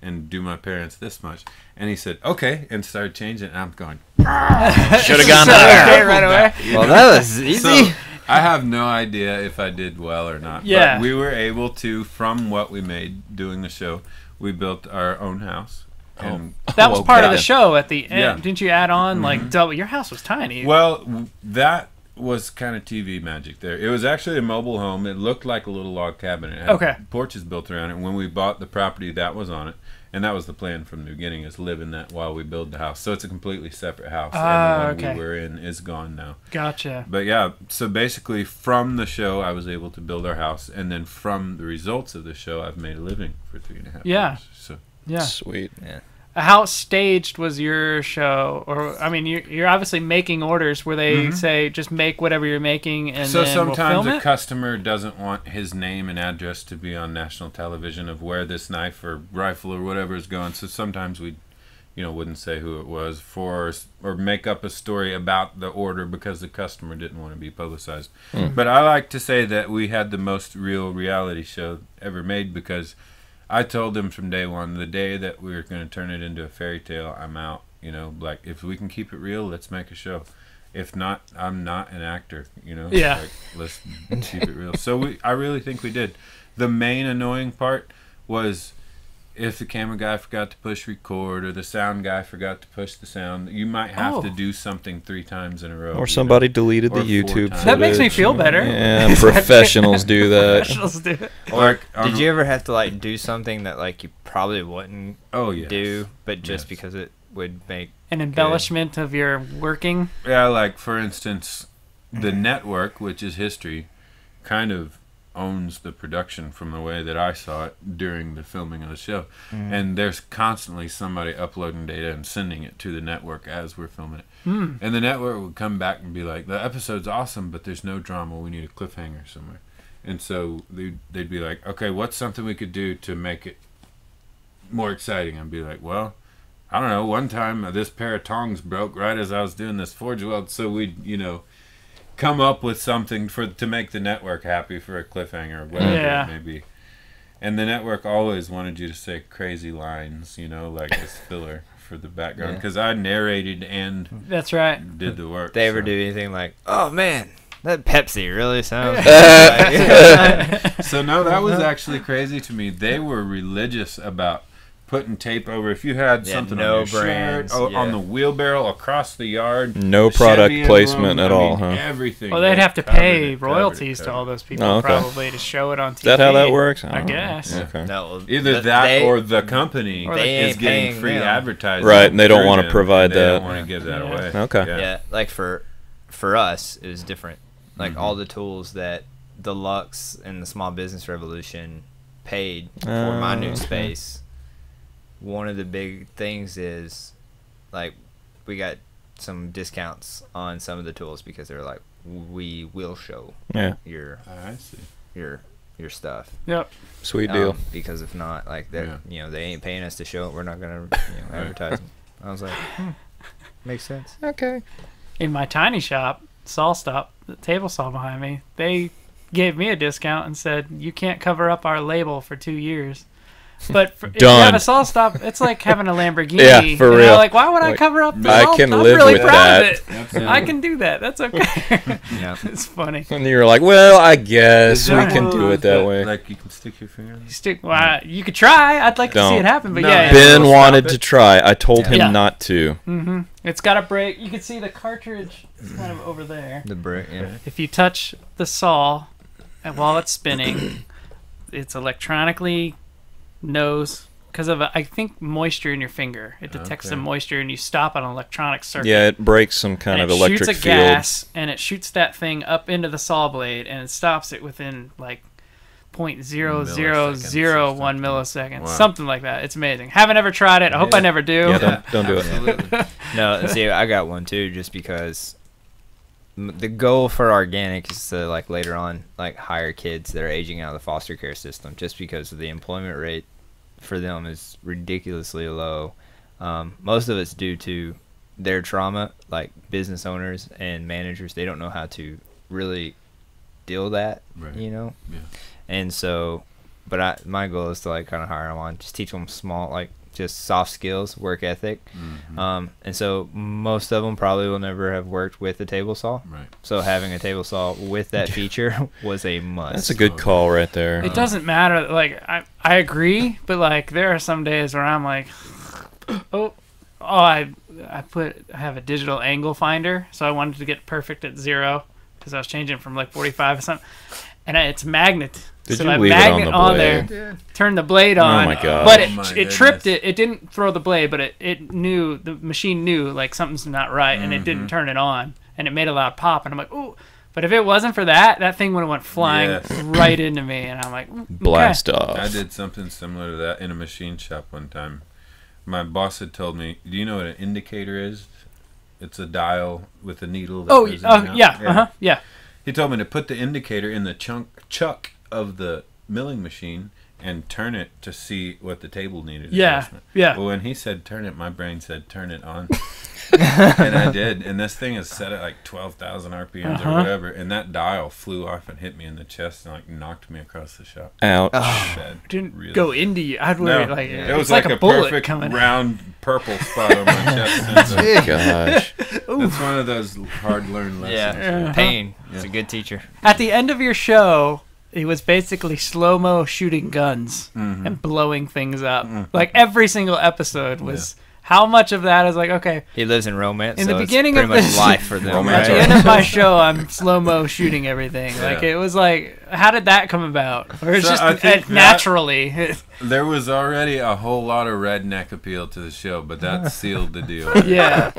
and do my parents this much. And he said, okay, and started changing it. And I'm going, Should have gone Okay, there. right away. Well, that was easy. So, I have no idea if I did well or not. Yeah. But we were able to, from what we made doing the show, we built our own house. And That was part of the okay. show at the end. Yeah. Didn't you add on like double? Your house was tiny. well, that was kind of TV magic there. It was actually a mobile home. It looked like a little log cabin. It had Okay. porches built around it. When we bought the property, that was on it. And that was the plan from the beginning, is live in that while we build the house. So it's a completely separate house. Ah, and the one okay. we were in is gone now. Gotcha. But yeah, so basically from the show, I was able to build our house. And then from the results of the show, I've made a living for 3.5 Yeah. years. So Yeah. Sweet. Yeah. how staged was your show? Or I mean, you're obviously making orders where they say just make whatever you're making, and so then sometimes we'll a customer doesn't want his name and address to be on national television of where this knife or rifle or whatever is going. So sometimes we, wouldn't say who it was or make up a story about the order because the customer didn't want to be publicized. But I like to say that we had the most real reality show ever made because I told them from day one, the day that we were going to turn it into a fairy tale, I'm out. Like, if we can keep it real, let's make a show. If not, I'm not an actor, Yeah. Like, let's keep it real. So I really think we did. The main annoying part was if the camera guy forgot to push record or the sound guy forgot to push the sound, you might have to do something 3 times in a row. Or somebody deleted the YouTube footage. That makes me feel better. Yeah, professionals do that. Professionals do it. Or did you ever have to like do something that like you probably wouldn't do, but just because it would make an embellishment of your working? Yeah, like for instance, the network, which is history, kind of owns the production from the way that I saw it during the filming of the show. And there's constantly somebody uploading data and sending it to the network as we're filming it. And the network would come back and be like, the episode's awesome, but there's no drama. We need a cliffhanger somewhere. And so they'd be like, okay, what's something we could do to make it more exciting? I'd be like, well, I don't know. One time this pair of tongs broke right as I was doing this forge weld. So we'd, come up with something to make the network happy for a cliffhanger or whatever it may be. And the network always wanted you to say crazy lines, like this filler for the background, because I narrated and that's right, did the work. Did they ever do anything like, oh man, that Pepsi really sounds So no, that was actually crazy to me. They were religious about putting tape over. If you had something on your shirt, on the wheelbarrow, across the yard. No product placement at all, huh? Everything. Well, they'd have to pay royalties to all those people probably to show it on TV. Is that how that works? I guess. Okay. No, either that or the company is getting free advertising. Right, and they don't want to provide that. They don't want to give that away. Okay. Yeah, like for us, it was different. Like all the tools that the Lux and the Small Business Revolution paid for my new space. One of the big things is, like, we got some discounts on some of the tools because they're like, we will show your stuff. Yep. Sweet deal. Because if not, like, they they ain't paying us to show it. We're not gonna advertise them. I was like, makes sense. Okay. In my tiny shop, Saw Stop, the table saw behind me, they gave me a discount and said you can't cover up our label for 2 years. But if you have a Saw Stop, it's like having a Lamborghini. Yeah, for real. Like, why would I cover up the I can live really with proud that. Of it. I can do that. That's okay. Yeah, it's funny. And you're like, well, I guess we can do it that way. Like you can stick your finger in it? Well, you could try. I'd like to see it happen, but Ben wanted to try. I told him not to. Mm-hmm. It's got a break. You can see the cartridge is kind of over there. The break, yeah. If you touch the saw and while it's spinning, it's electronically knows because of I think moisture in your finger. It detects the moisture and you stop on an electronic circuit. Yeah, it breaks some kind of electric field. It shoots a gas and it shoots that thing up into the saw blade and it stops it within like 0.0001 milliseconds, something like that. It's amazing. Haven't ever tried it. I hope I never do. Yeah, don't do it. No, see, I got one too, just because the goal for organic is to like later on like hire kids that are aging out of the foster care system, just because of the employment rate for them is ridiculously low. Most of it's due to their trauma, like business owners and managers. They don't know how to really deal that, Yeah. And so, but my goal is to like kind of hire them on, just teach them small, like just soft skills, work ethic. And so most of them probably will never have worked with a table saw. Right. So having a table saw with that feature was a must. That's a good call right there. It doesn't matter. Like I agree, but like there are some days where I'm like, I have a digital angle finder, so I wanted to get perfect at 0 because I was changing from like 45 or something, and it's magnet. Did so you I leave magnet it on the there, turn the blade on. Oh my god! But it tripped it. It didn't throw the blade, but it knew, the machine knew like something's not right, and it didn't turn it on, and it made a loud pop, and I'm like, ooh. But if it wasn't for that thing would have went flying right into me, and I'm like, okay. Blast off. I did something similar to that in a machine shop one time. my boss had told me, do you know what an indicator is? It's a dial with a needle. Yeah. He told me to put the indicator in the chuck of the milling machine and turn it to see what the table needed. Yeah. Well, when he said turn it, my brain said turn it on. And I did. And this thing is set at like 12,000 RPMs or whatever. And that dial flew off and hit me in the chest and like knocked me across the shop. Ouch. Didn't really go into you. I'd worry like it was like a bullet perfect coming round purple spot on my chest. Gosh. It's one of those hard learned lessons. Yeah, pain. It's a good teacher. At the end of your show, it was basically slow-mo shooting guns and blowing things up. Like every single episode was. How much of that is like, okay. He lives in romance. In so the beginning it's of pretty this, much life for them. At the end of my show, I'm slow-mo shooting everything. Like it was like, how did that come about? Or it's just naturally. There was already a whole lot of redneck appeal to the show, but that sealed the deal. Yeah.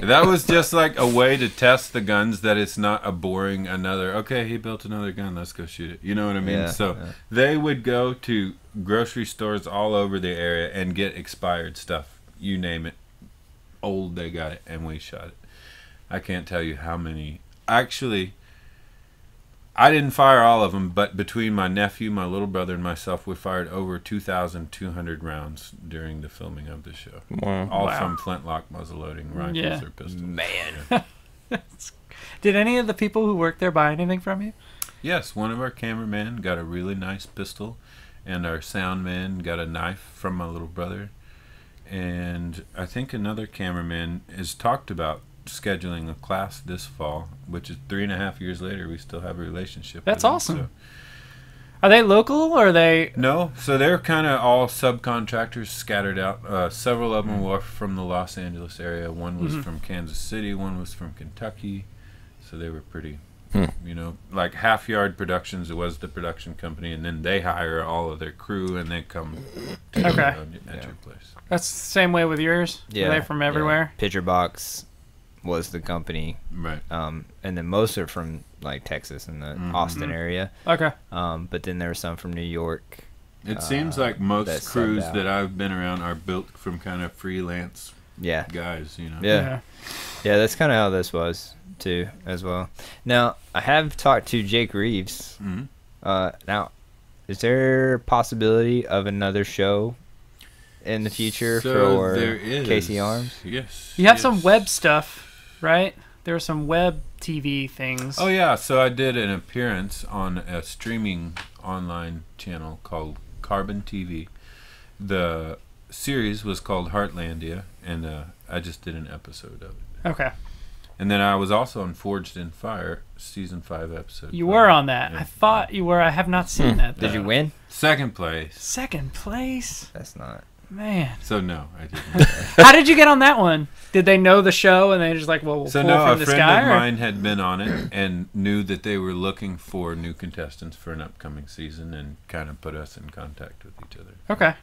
That was just like a way to test the guns that it's not a boring okay, he built another gun, let's go shoot it. You know what I mean? Yeah, they would go to grocery stores all over the area and get expired stuff. You name it, old, they got it, and we shot it. I can't tell you how many. Actually, I didn't fire all of them, but between my nephew, my little brother, and myself, we fired over 2,200 rounds during the filming of the show. Wow. All from flintlock muzzleloading rifles or pistols. Man. Did any of the people who worked there buy anything from you? Yes, one of our cameramen got a really nice pistol, and our sound man got a knife from my little brother. And I think another cameraman has talked about scheduling a class this fall, which is 3.5 years later. We still have a relationship. That's with awesome. Them, Are they local or are they? No, so they're kind of all subcontractors scattered out. Several of them were from the Los Angeles area. One was from Kansas City. One was from Kentucky. So they were pretty, like Half Yard Productions was the production company, and then they hire all of their crew and they come to at your place. That's the same way with yours? Yeah. Are they from everywhere? Yeah. Picture Box was the company. Right. And then most are from like Texas and the Austin area. Okay. But then there were some from New York. It seems like most crews subbed out. that I've been around are built from kind of freelance guys, Yeah, that's kind of how this was too as well. Now I have talked to Jake Reeves. Now, is there a possibility of another show in the future for there is. Casey Arms? Yes. You have some web stuff, right? There are some web TV things. Oh yeah, so I did an appearance on a streaming online channel called Carbon TV. The series was called Heartlandia, and I just did an episode of it. Okay. And then I was also on Forged in Fire, season 5 episode. You were on that. Yeah. I thought you were. I have not seen that. Did you win? Second place. Second place? That's not. Man. So no, I didn't. How did you get on that one? Did they know the show and they just like, well, we'll So pull no, from a this friend guy? of mine had been on it and knew that they were looking for new contestants for an upcoming season and kind of put us in contact with each other. Okay.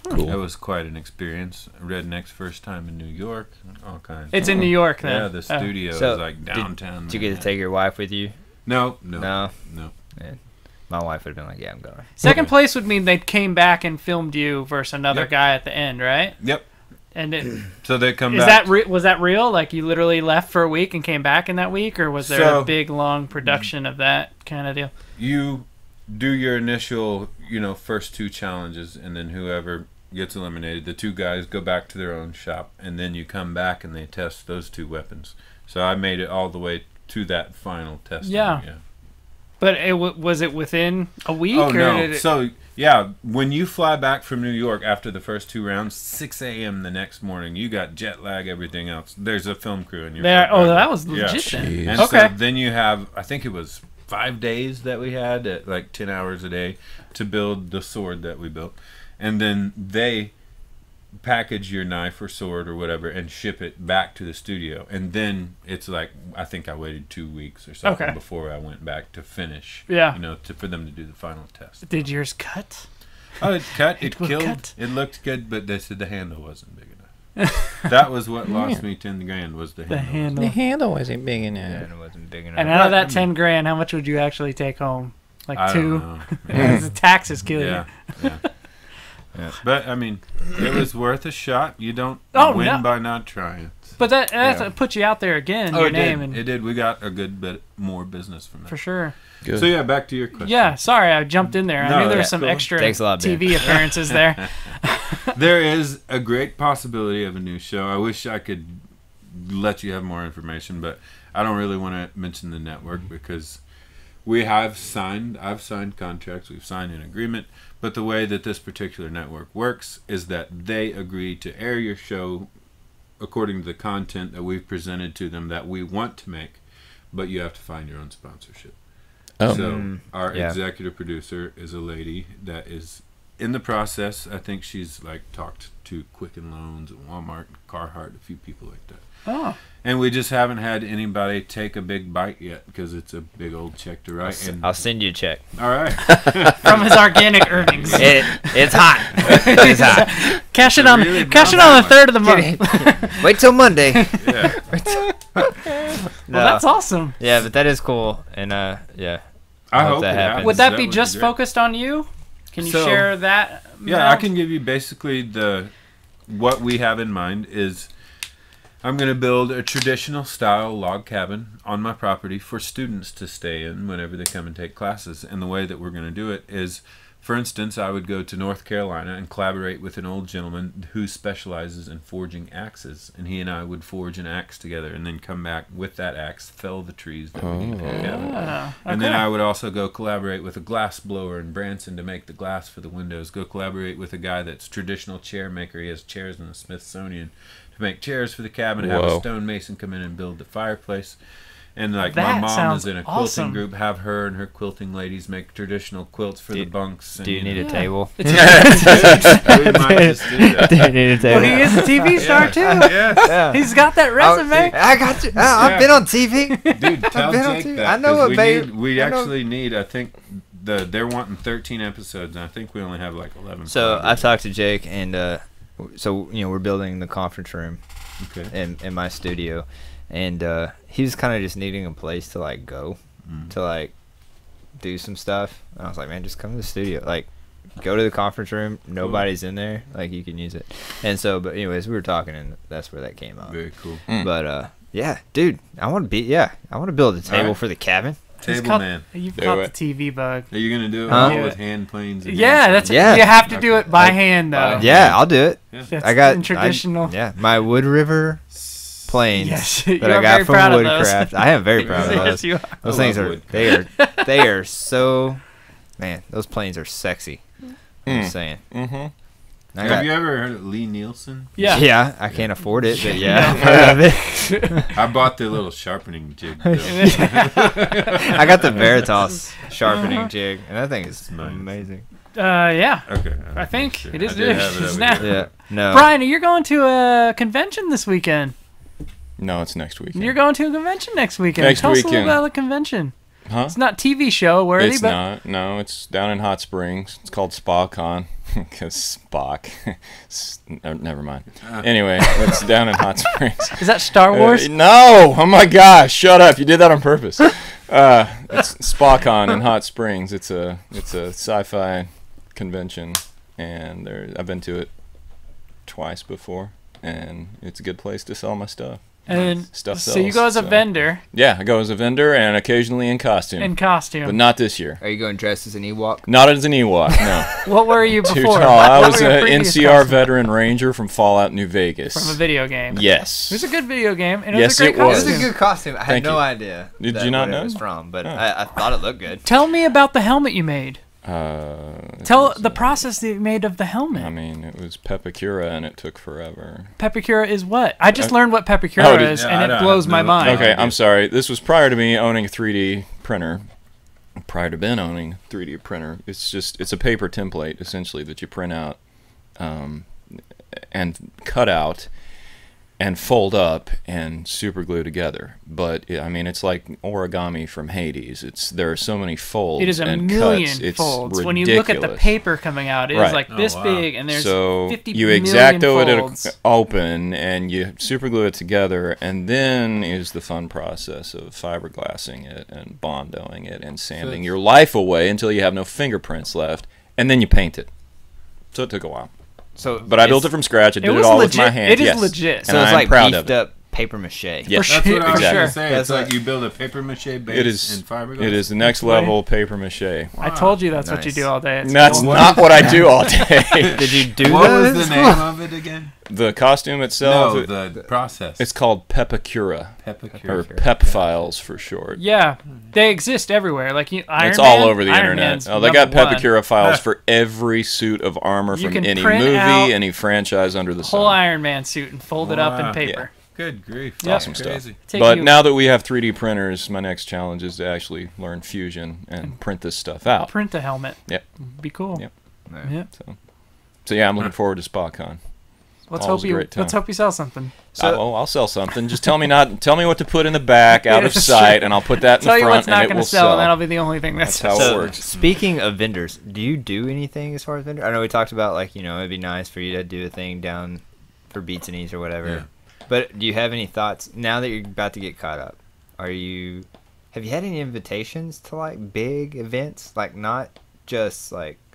Cool. It was quite an experience. Redneck's first time in New York, all kinds. It's in New York then. Yeah, the studio So, is like downtown. Did you get to take your wife with you? No. No. Man, my wife would have been like, "Yeah, I'm going." Second place would mean they came back and filmed you versus another guy at the end, right? Yep. And it, So they come is back. that was that real? Like you literally left for a week and came back in that week, or was there a big long production of that kind of deal? You do your initial, first 2 challenges, and then whoever gets eliminated, the 2 guys go back to their own shop, and then you come back and they test those 2 weapons. So I made it all the way to that final testing. Yeah. But was it within a week? Oh, or no. Did it... So, yeah, when you fly back from New York after the first 2 rounds, 6 a.m. the next morning, you got jet lag, everything else. There's a film crew in your there. front Oh, row. that was legit. Jeez. And okay. so then you have, I think it was 5 days that we had at like 10 hours a day to build the sword that we built. And then they package your knife or sword or whatever and ship it back to the studio. And then it's like, I think I waited 2 weeks or something before I went back to finish. Yeah. For them to do the final test. Did yours cut? Oh, it cut. It killed. Cut. It looked good, but they said the handle wasn't big enough. That was what lost me 10 grand was the handle. The handle. The handle wasn't big enough. Yeah, and it wasn't big enough. And out of that 10 grand, how much would you actually take home? Like I 2? don't know. The taxes kill Yeah. you. Yeah. But I mean, it was worth a shot. You don't win by not trying. But that put you out there again. Your name it did. We got a good bit more business from that. For sure. Good. So yeah, back to your question. Yeah, sorry I jumped in there. I knew there was some extra TV appearances there. There is a great possibility of a new show. I wish I could let you have more information, but I don't really want to mention the network because I've signed contracts, we've signed an agreement, but the way that this particular network works is that they agree to air your show according to the content that we've presented to them that we want to make, but you have to find your own sponsorship. Oh. So our executive producer is a lady that is in the process. I think she's like talked to Quicken Loans and Walmart and Carhartt, a few people like that. Oh. And we just haven't had anybody take a big bite yet because it's a big old check to write. I'll send you a check. All right. From his organic earnings. It's hot. It's hot. Cash it on the third of the month. Wait till Monday. Yeah. Well, that's awesome. Yeah, but that is cool. And yeah. I hope that happens. Would that be just focused on you? Can you share that? Yeah, I can give you basically what we have in mind is I'm going to build a traditional style log cabin on my property for students to stay in whenever they come and take classes. And the way that we're going to do it is, for instance, I would go to North Carolina and collaborate with an old gentleman who specializes in forging axes. And he and I would forge an axe together and then come back with that axe, fell the trees that we need for the cabin. And then I would also go collaborate with a glass blower in Branson to make the glass for the windows. Go collaborate with a guy that's traditional chair maker. He has chairs in the Smithsonian to make chairs for the cabin. Have a stonemason come in and build the fireplace. And like my mom is in a quilting group, have her and her quilting ladies make traditional quilts for the bunks. And, do you need a table? We might just do that. Do you need a table? Well, he is a TV star too. Yeah. He's got that resume. I got you. I've been on TV. Dude, tell Jake that. I know what, babe. We actually need, I think, they're wanting 13 episodes, and I think we only have like 11. So I talked to Jake, and so we're building the conference room in my studio. And he was kind of just needing a place to like go to like do some stuff. And I was like, man, just come to the studio. Like, go to the conference room. Nobody's in there. Like, you can use it. And so, but anyways, we were talking, and that's where that came up. Very cool. But yeah, dude, I want to build a table for the cabin. Table man. You've caught the TV bug. Are you gonna do it all with hand planes? Yeah, you have to do it by hand though. Yeah, I'll do it. That's I got traditional. My Wood River planes that I got from Woodcraft. I am very proud of those. Yes, those things are they are so, man, those planes are sexy. I'm just saying. Have you ever heard of Lee Nielsen? Yeah, I can't afford it, but yeah, I've heard of it. I bought the little sharpening jig. I got the Veritas sharpening jig, and that thing is amazing. Yeah. Okay. I think it is. Yeah. No. Brian, you're going to a convention this weekend. No, it's next weekend. You're going to a convention next weekend. Tell us a little about the convention. Huh? It's not TV show worthy, it's not. No, it's down in Hot Springs. It's called SpaCon. Because Spock. Never mind. Anyway, it's down in Hot Springs. Is that Star Wars? No! Oh my gosh! Shut up! You did that on purpose. It's SpaCon in Hot Springs. It's a sci-fi convention, and I've been to it twice before, and it's a good place to sell my stuff. And stuff so you go as a vendor. Yeah, I go as a vendor and occasionally in costume. But not this year. Are you going dressed as an Ewok? Not as an Ewok, no. What were you before? Too tall. I was an NCR veteran ranger from Fallout New Vegas. From a video game. Yes. It was a good video game, and yes, it was a great costume. It was a good costume. I had no idea. Did you not know? It was from, but I thought it looked good. Tell me about the helmet you made. Tell the process that you made of the helmet. I mean, it was Pepicura, and it took forever. Pepicura is what? I just learned what Pepicura is, and it blows my mind. Okay, I'm sorry. This was prior to me owning a 3D printer. Prior to Ben owning a 3D printer. It's a paper template, essentially, that you print out and cut out and fold up and super glue together. But I mean, it's like origami from Hades. There are so many folds. It is and million cuts. It's folds. ridiculous. When you look at the paper coming out, it is like this big, and there's 50 you million X-Acto folds. it open, and you super glue it together, and then is the fun process of fiberglassing it and bondoing it and sanding your life away until you have no fingerprints left, and then you paint it. So it took a while. But I built it from scratch. I did it all with my hands. It is legit. So it's like beefed up paper mache. Yes. That's what I was going sure. to say. It's like you build a paper mache base in fiberglass. It is the next level paper mache. Wow. I told you that's what you do all day. That's not what I do all day. Did you do What was the name of it again? The costume itself. No, the process. It's called Pepicura. Or Pep Files for short. Yeah, they exist everywhere. Like Iron Man. It's all over the Iron internet. Man's They got number one. Pepicura files for every suit of armor You from can any print movie, out any franchise under the sun. Whole Iron Man suit and fold it up in Wow. paper. Good grief. Yep. Awesome stuff. Take But you- now that we have 3D printers, my next challenge is to actually learn Fusion and print this stuff out. Print a helmet. Yep. Be cool. Yep. Yeah. So yeah, I'm looking forward to SpaCon. Let's Always hope a you. great time. Let's hope you sell something. I'll sell something. Just tell me what to put in the back, out of sight, and I'll put that in Tell the you front, what's not and it going will to sell, and that'll sell. be the only thing That's that's how it works. Speaking of vendors, do you do anything as far as vendors? I know we talked about it'd be nice for you to do a thing down for Beats and E's or whatever. Yeah. But do you have any thoughts now that you're about to get caught up? Have you had any invitations to big events, not just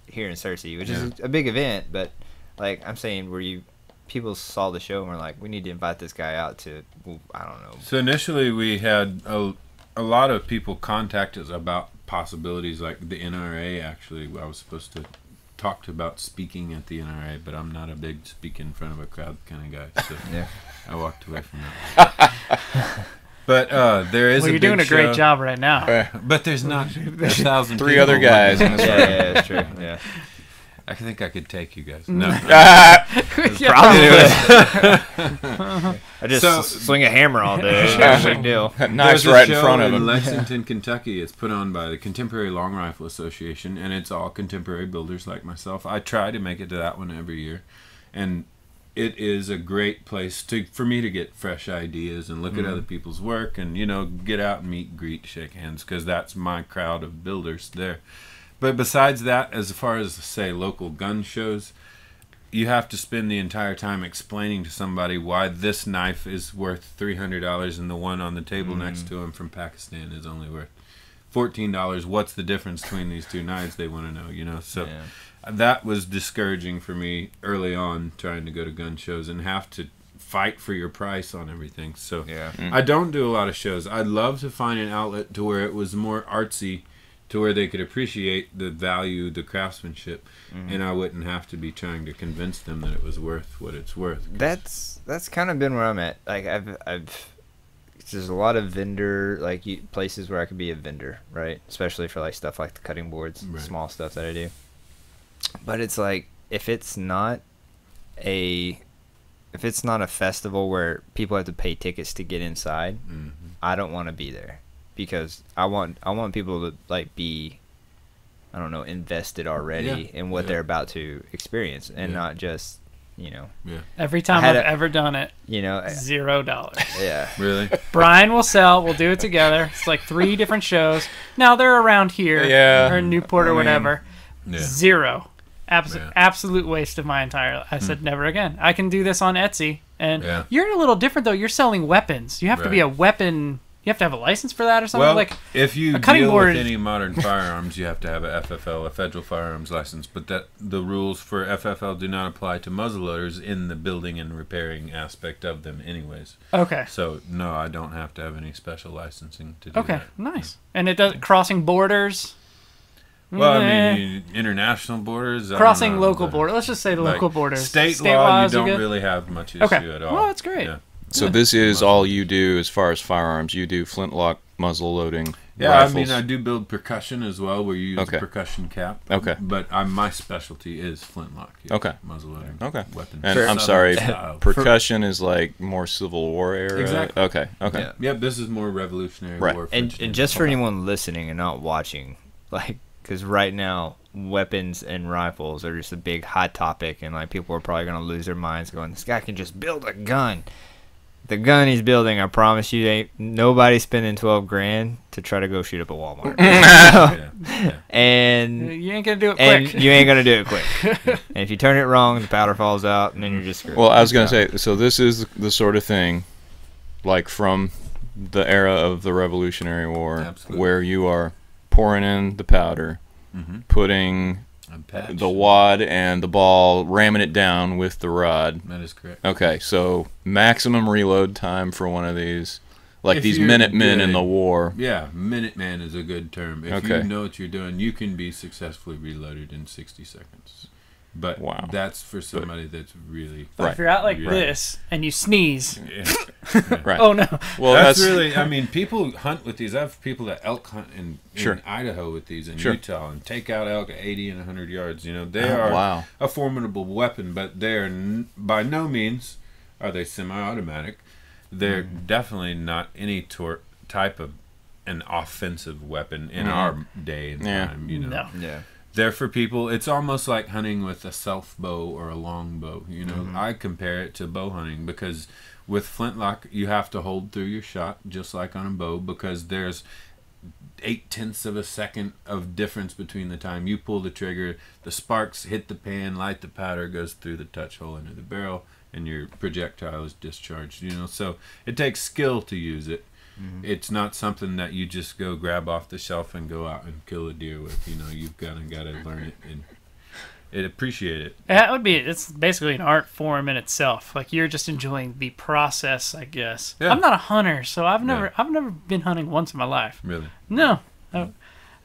here in Searcy, which is a big event, but I'm saying where people saw the show and were like, we need to invite this guy out to, I don't know. So initially we had a lot of people contact us about possibilities like the NRA. Actually, I was supposed to talk about speaking at the NRA, but I'm not a big speak in front of a crowd kind of guy, so I walked away from that. But there is Well, a you're big doing a great show. job right now. But there's not 1,000 Three people other guys in this room. Yeah, that's true. Yeah. I think I could take you guys. No. Yeah, I just swing a hammer all day. No big deal. Knives There's a right in show front of in him. Lexington, Kentucky. It's put on by the Contemporary Long Rifle Association, and it's all contemporary builders like myself. I try to make it to that one every year, and it is a great place for me to get fresh ideas and look at other people's work, and get out and meet, greet, shake hands, because that's my crowd of builders there. But besides that, as far as say local gun shows, you have to spend the entire time explaining to somebody why this knife is worth $300 and the one on the table next to him from Pakistan is only worth $14. What's the difference between these two knives? They want to know, So that was discouraging for me early on, trying to go to gun shows and have to fight for your price on everything. So I don't do a lot of shows. I'd love to find an outlet to where it was more artsy, to where they could appreciate the value, the craftsmanship, and I wouldn't have to be trying to convince them that it was worth what it's worth. That's kind of been where I'm at. There's a lot of vendor places where I could be a vendor, right? Especially for stuff like the cutting boards, small stuff that I do. But it's if it's not a festival where people have to pay tickets to get inside, I don't want to be there. Because I want people to be, I don't know, invested already in what they're about to experience, and not just Every time I've ever done it, $0. Yeah. Really? Brian will sell. We'll do it together. It's 3 different shows. Now they're around here or in Newport or whatever. Zero. Absolute waste of my entire life. I said never again. I can do this on Etsy. And you're a little different though. You're selling weapons. You have to be a weapon. You have to have a license for that or something. Well, if you a cutting deal board with any modern firearms, you have to have a FFL, a federal firearms license. But the rules for FFL do not apply to muzzleloaders in the building and repairing aspect of them, anyways. Okay. So no, I don't have to have any special licensing to do that. Okay, nice. And it does crossing borders. Well, I mean, international borders. Crossing local borders. Let's just say local borders. State law, you don't really have much issue at all. Well, that's great. Yeah. So this is all you do as far as firearms. You do flintlock, muzzle loading, rifles. I mean, I do build percussion as well, where you use a percussion cap. Okay. But my specialty is flintlock. Muzzle loading. Weapons. And I'm sorry, percussion is more Civil War era. Exactly. Okay. Yeah. Yep. This is more Revolutionary War. And just for anyone listening and not watching, because right now weapons and rifles are just a big hot topic, and people are probably gonna lose their minds, going, "This guy can just build a gun." The gun he's building, I promise you, ain't nobody spending $12,000 to try to go shoot up a Walmart. And you ain't gonna do it quick. And you ain't gonna do it quick. And if you turn it wrong, the powder falls out, and then you're just screwed. Well, I was gonna say, so this is the sort of thing, from the era of the Revolutionary War, where you are pouring in the powder, putting the wad and the ball, ramming it down with the rod. That is correct. Okay, so maximum reload time for one of these, like these Minutemen in the war. Yeah, Minuteman is a good term. If you know what you're doing, you can be successfully reloaded in 60 seconds. But that's for somebody that's really... But if you're out like this and you sneeze... Right. Oh, no. Well, that's really... I mean, people hunt with these. I have people that elk hunt in Idaho with these, in Utah, and take out elk at 80 and 100 yards. You know, they are a formidable weapon, but they're by no means are they semi-automatic. They're definitely not any type of an offensive weapon in our day and time. You know? No. Yeah. They're for people. It's almost like hunting with a self bow or a long bow. You know, I compare it to bow hunting because with flintlock you have to hold through your shot just like on a bow, because there's 0.8 of a second of difference between the time you pull the trigger, the sparks hit the pan, light the powder, goes through the touch hole into the barrel, and your projectile is discharged. You know, so it takes skill to use it. It's not something that you just go grab off the shelf and go out and kill a deer with. You know, you've got to learn it and appreciate it. That would be. It's basically an art form in itself. Like, you're just enjoying the process, I guess. Yeah. I'm not a hunter, so I've never been hunting once in my life. Really? No, I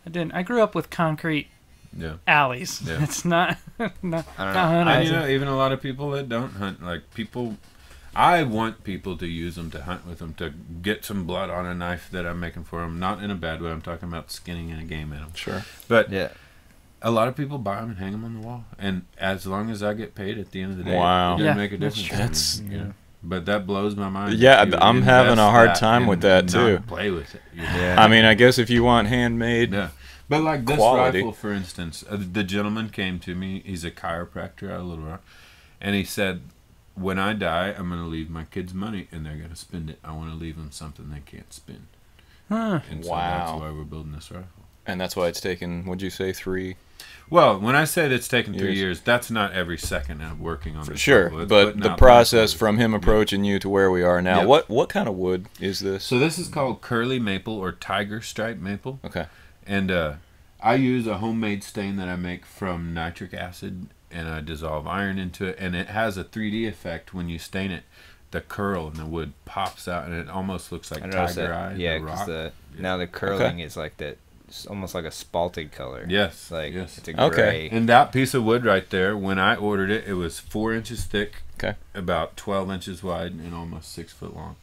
didn't. I grew up with concrete alleys. Yeah. It's not not hunting. And, you know, even a lot of people that don't hunt, like people. I want people to use them, to hunt with them, to get some blood on a knife that I'm making for them. Not in a bad way. I'm talking about skinning a game animal. Sure. But a lot of people buy them and hang them on the wall. And as long as I get paid at the end of the day, it doesn't make a difference. But that blows my mind. Yeah, I'm having a hard time with that too. Play with it. I mean, I guess if you want handmade. Yeah. But like this quality rifle, for instance, the gentleman came to me. He's a chiropractor out of Little Rock. And he said, when I die, I'm going to leave my kids money, and they're going to spend it. I want to leave them something they can't spend. And so that's why we're building this rifle. And that's why it's taken, would you say, 3? Well, when I said it's taken 3 years, that's not every second I'm working on this. Sure, but the process from him approaching you to where we are now, what kind of wood is this? So this is called curly maple or tiger stripe maple. Okay. And I use a homemade stain that I make from nitric acid, and I dissolve iron into it, and it has a 3D effect when you stain it. The curl in the wood pops out, and it almost looks like tiger eye. Yeah, because now the curling is like that. It's almost like a spalted color. Yes. Like it's a gray. And that piece of wood right there, when I ordered it, it was 4 inches thick, about 12 inches wide, and almost 6 foot long.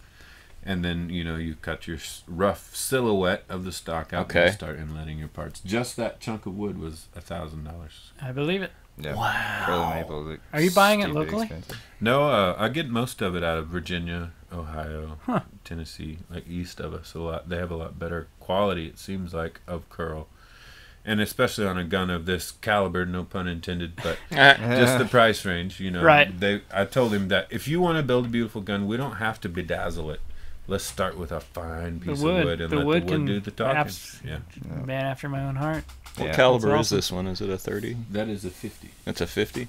And then, you know, you cut your rough silhouette of the stock out and start inletting your parts. Just that chunk of wood was $1,000. I believe it. Yeah. Wow. Curly maple. Are you buying it locally? Expensive. No, I get most of it out of Virginia, Ohio, Tennessee, like east of us. They have a lot better quality, it seems like, of curl. And especially on a gun of this caliber, no pun intended, but just the price range, you know. Right. I told him that if you want to build a beautiful gun, we don't have to bedazzle it. Let's start with a fine piece of wood and let the wood do the talking. Man after my own heart. What caliber is this one? Is it a 30? That is a 50. It's a 50?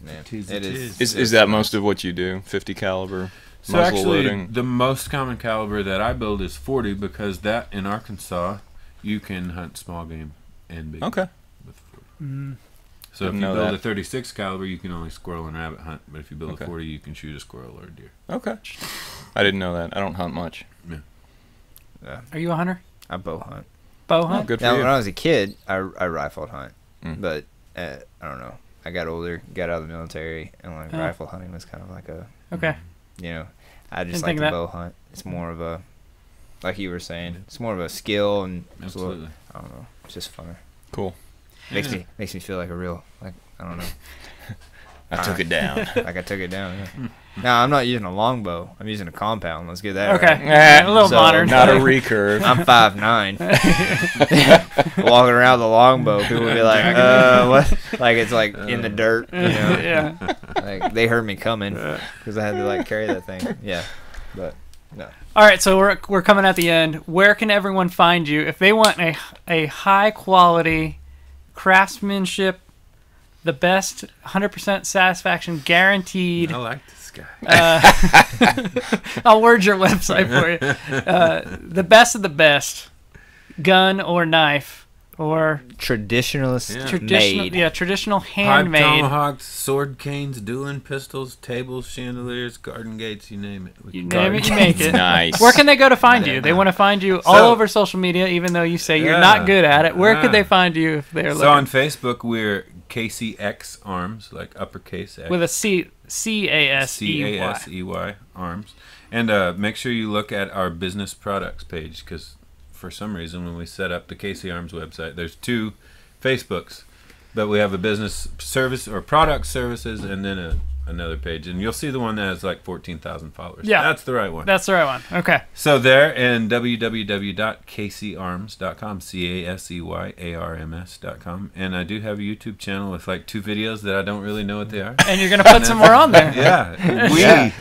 It is. Is that most of what you do? 50 caliber? So actually, the most common caliber that I build is 40, because that in Arkansas, you can hunt small game and big game with 40. So if you build a 36 caliber, you can only squirrel and rabbit hunt. But if you build a 40, you can shoot a squirrel or a deer. Okay. I didn't know that. I don't hunt much. Yeah. Are you a hunter? I bow hunt. Bow hunt? Oh, good for now, you. when I was a kid, I rifled hunt. But I don't know. I got older, got out of the military, and like rifle hunting was kind of like a... You know, I just like to bow hunt. It's more of a... Like you were saying, it's more of a skill, and absolutely. I don't know. It's just funner. Cool. Makes me feel like a real, like, I don't know. I took it down. Like I took it down. Yeah. Now I'm not using a longbow. I'm using a compound. Let's get that right. A little modern. Not a recurve. I'm 5'9". Walking around with a longbow, people will be like, what? Like it's like in the dirt. You know? Like they heard me coming because I had to like carry that thing. Yeah, but no. All right, so we're coming at the end. Where can everyone find you if they want a high quality craftsmanship, the best, 100% satisfaction guaranteed? I like this guy. I'll word your website for you. The best of the best, gun or knife. or traditionalist traditional, made. traditional Pipe handmade. tomahawks, sword canes, dueling pistols, tables, chandeliers, garden gates, you name it. You name it, you make it. Nice. Where can they go to find you? They want to find you all over social media, even though you say you're not good at it. Where could they find you if they're looking? So on Facebook, we're KCX Arms, like uppercase X. With a C-A-S-E-Y. C-A-S-E-Y, Arms. And make sure you look at our business products page, because for some reason when we set up the KC Arms website, there's 2 Facebooks, but we have a business service or product services and then another page, and you'll see the one that has like 14,000 followers. Yeah, that's the right one. That's the right one. Okay. So there, and www.kcarms.com, CASEYARMS.com, and I do have a YouTube channel with like 2 videos that I don't really know what they are. And you're gonna put some more on there.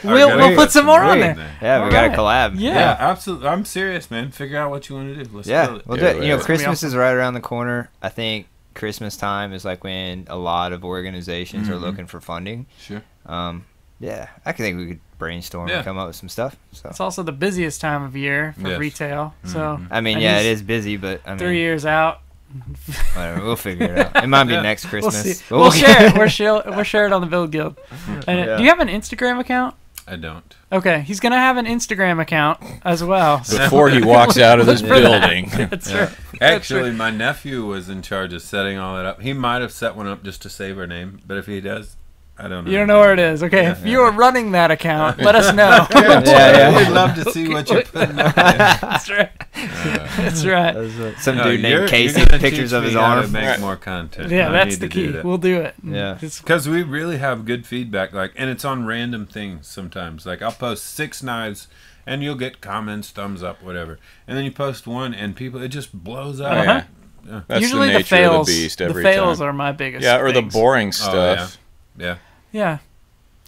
We'll put some more on there. Yeah, we got to collab. Yeah, absolutely. I'm serious, man. Figure out what you want to do. Let's build it. We'll do it. Christmas is right around the corner. I think Christmas time is like when a lot of organizations are looking for funding. Sure. I think we could brainstorm and come up with some stuff. So it's also the busiest time of year for retail. So I mean, it is busy, but I mean, 3 years out. Whatever, we'll figure it out. It might be next Christmas. We'll share it. We'll share it on the Build Guild. And do you have an Instagram account? I don't. Okay, he's gonna have an Instagram account as well. Before he walks out of this building. That's right. Actually, my nephew was in charge of setting all that up. He might have set one up just to save our name, but if he does, I don't know. You don't know where it is. Okay, if you are running that account, let us know. We'd love to see what you're putting up there. That's right. That's right. Some dude named Casey, pictures of his arm. Make more content. Yeah, that's the key. We'll do it. Yeah, because we really have good feedback. And it's on random things sometimes. Like I'll post 6 knives, and you'll get comments, thumbs up, whatever. And then you post one, and it just blows up. That's usually the nature of the beast every time. The fails are my biggest. Yeah, or the boring stuff. Yeah.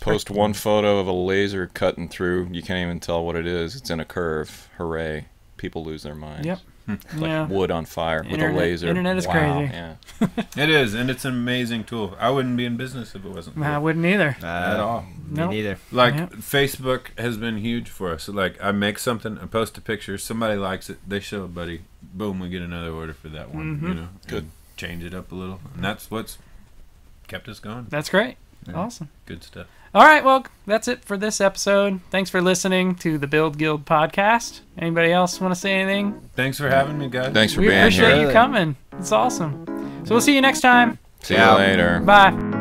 Post one photo of a laser cutting through. You can't even tell what it is. It's in a curve. Hooray. People lose their minds. Yep. Like wood on fire with a laser. Internet is crazy. Yeah. It is, and it's an amazing tool. I wouldn't be in business if it wasn't. I wouldn't either. At all. Nope. Me neither. Facebook has been huge for us. So, I make something, I post a picture, somebody likes it, they show a buddy, boom, we get another order for that one. Good. Change it up a little, and that's what's kept us going. That's great. Awesome. Good stuff. All right, well, that's it for this episode. Thanks for listening to the Build Guild podcast. Anybody else want to say anything? Thanks for having me, guys. Thanks for being here. We appreciate you coming. It's awesome. So we'll see you next time. See you later. Bye.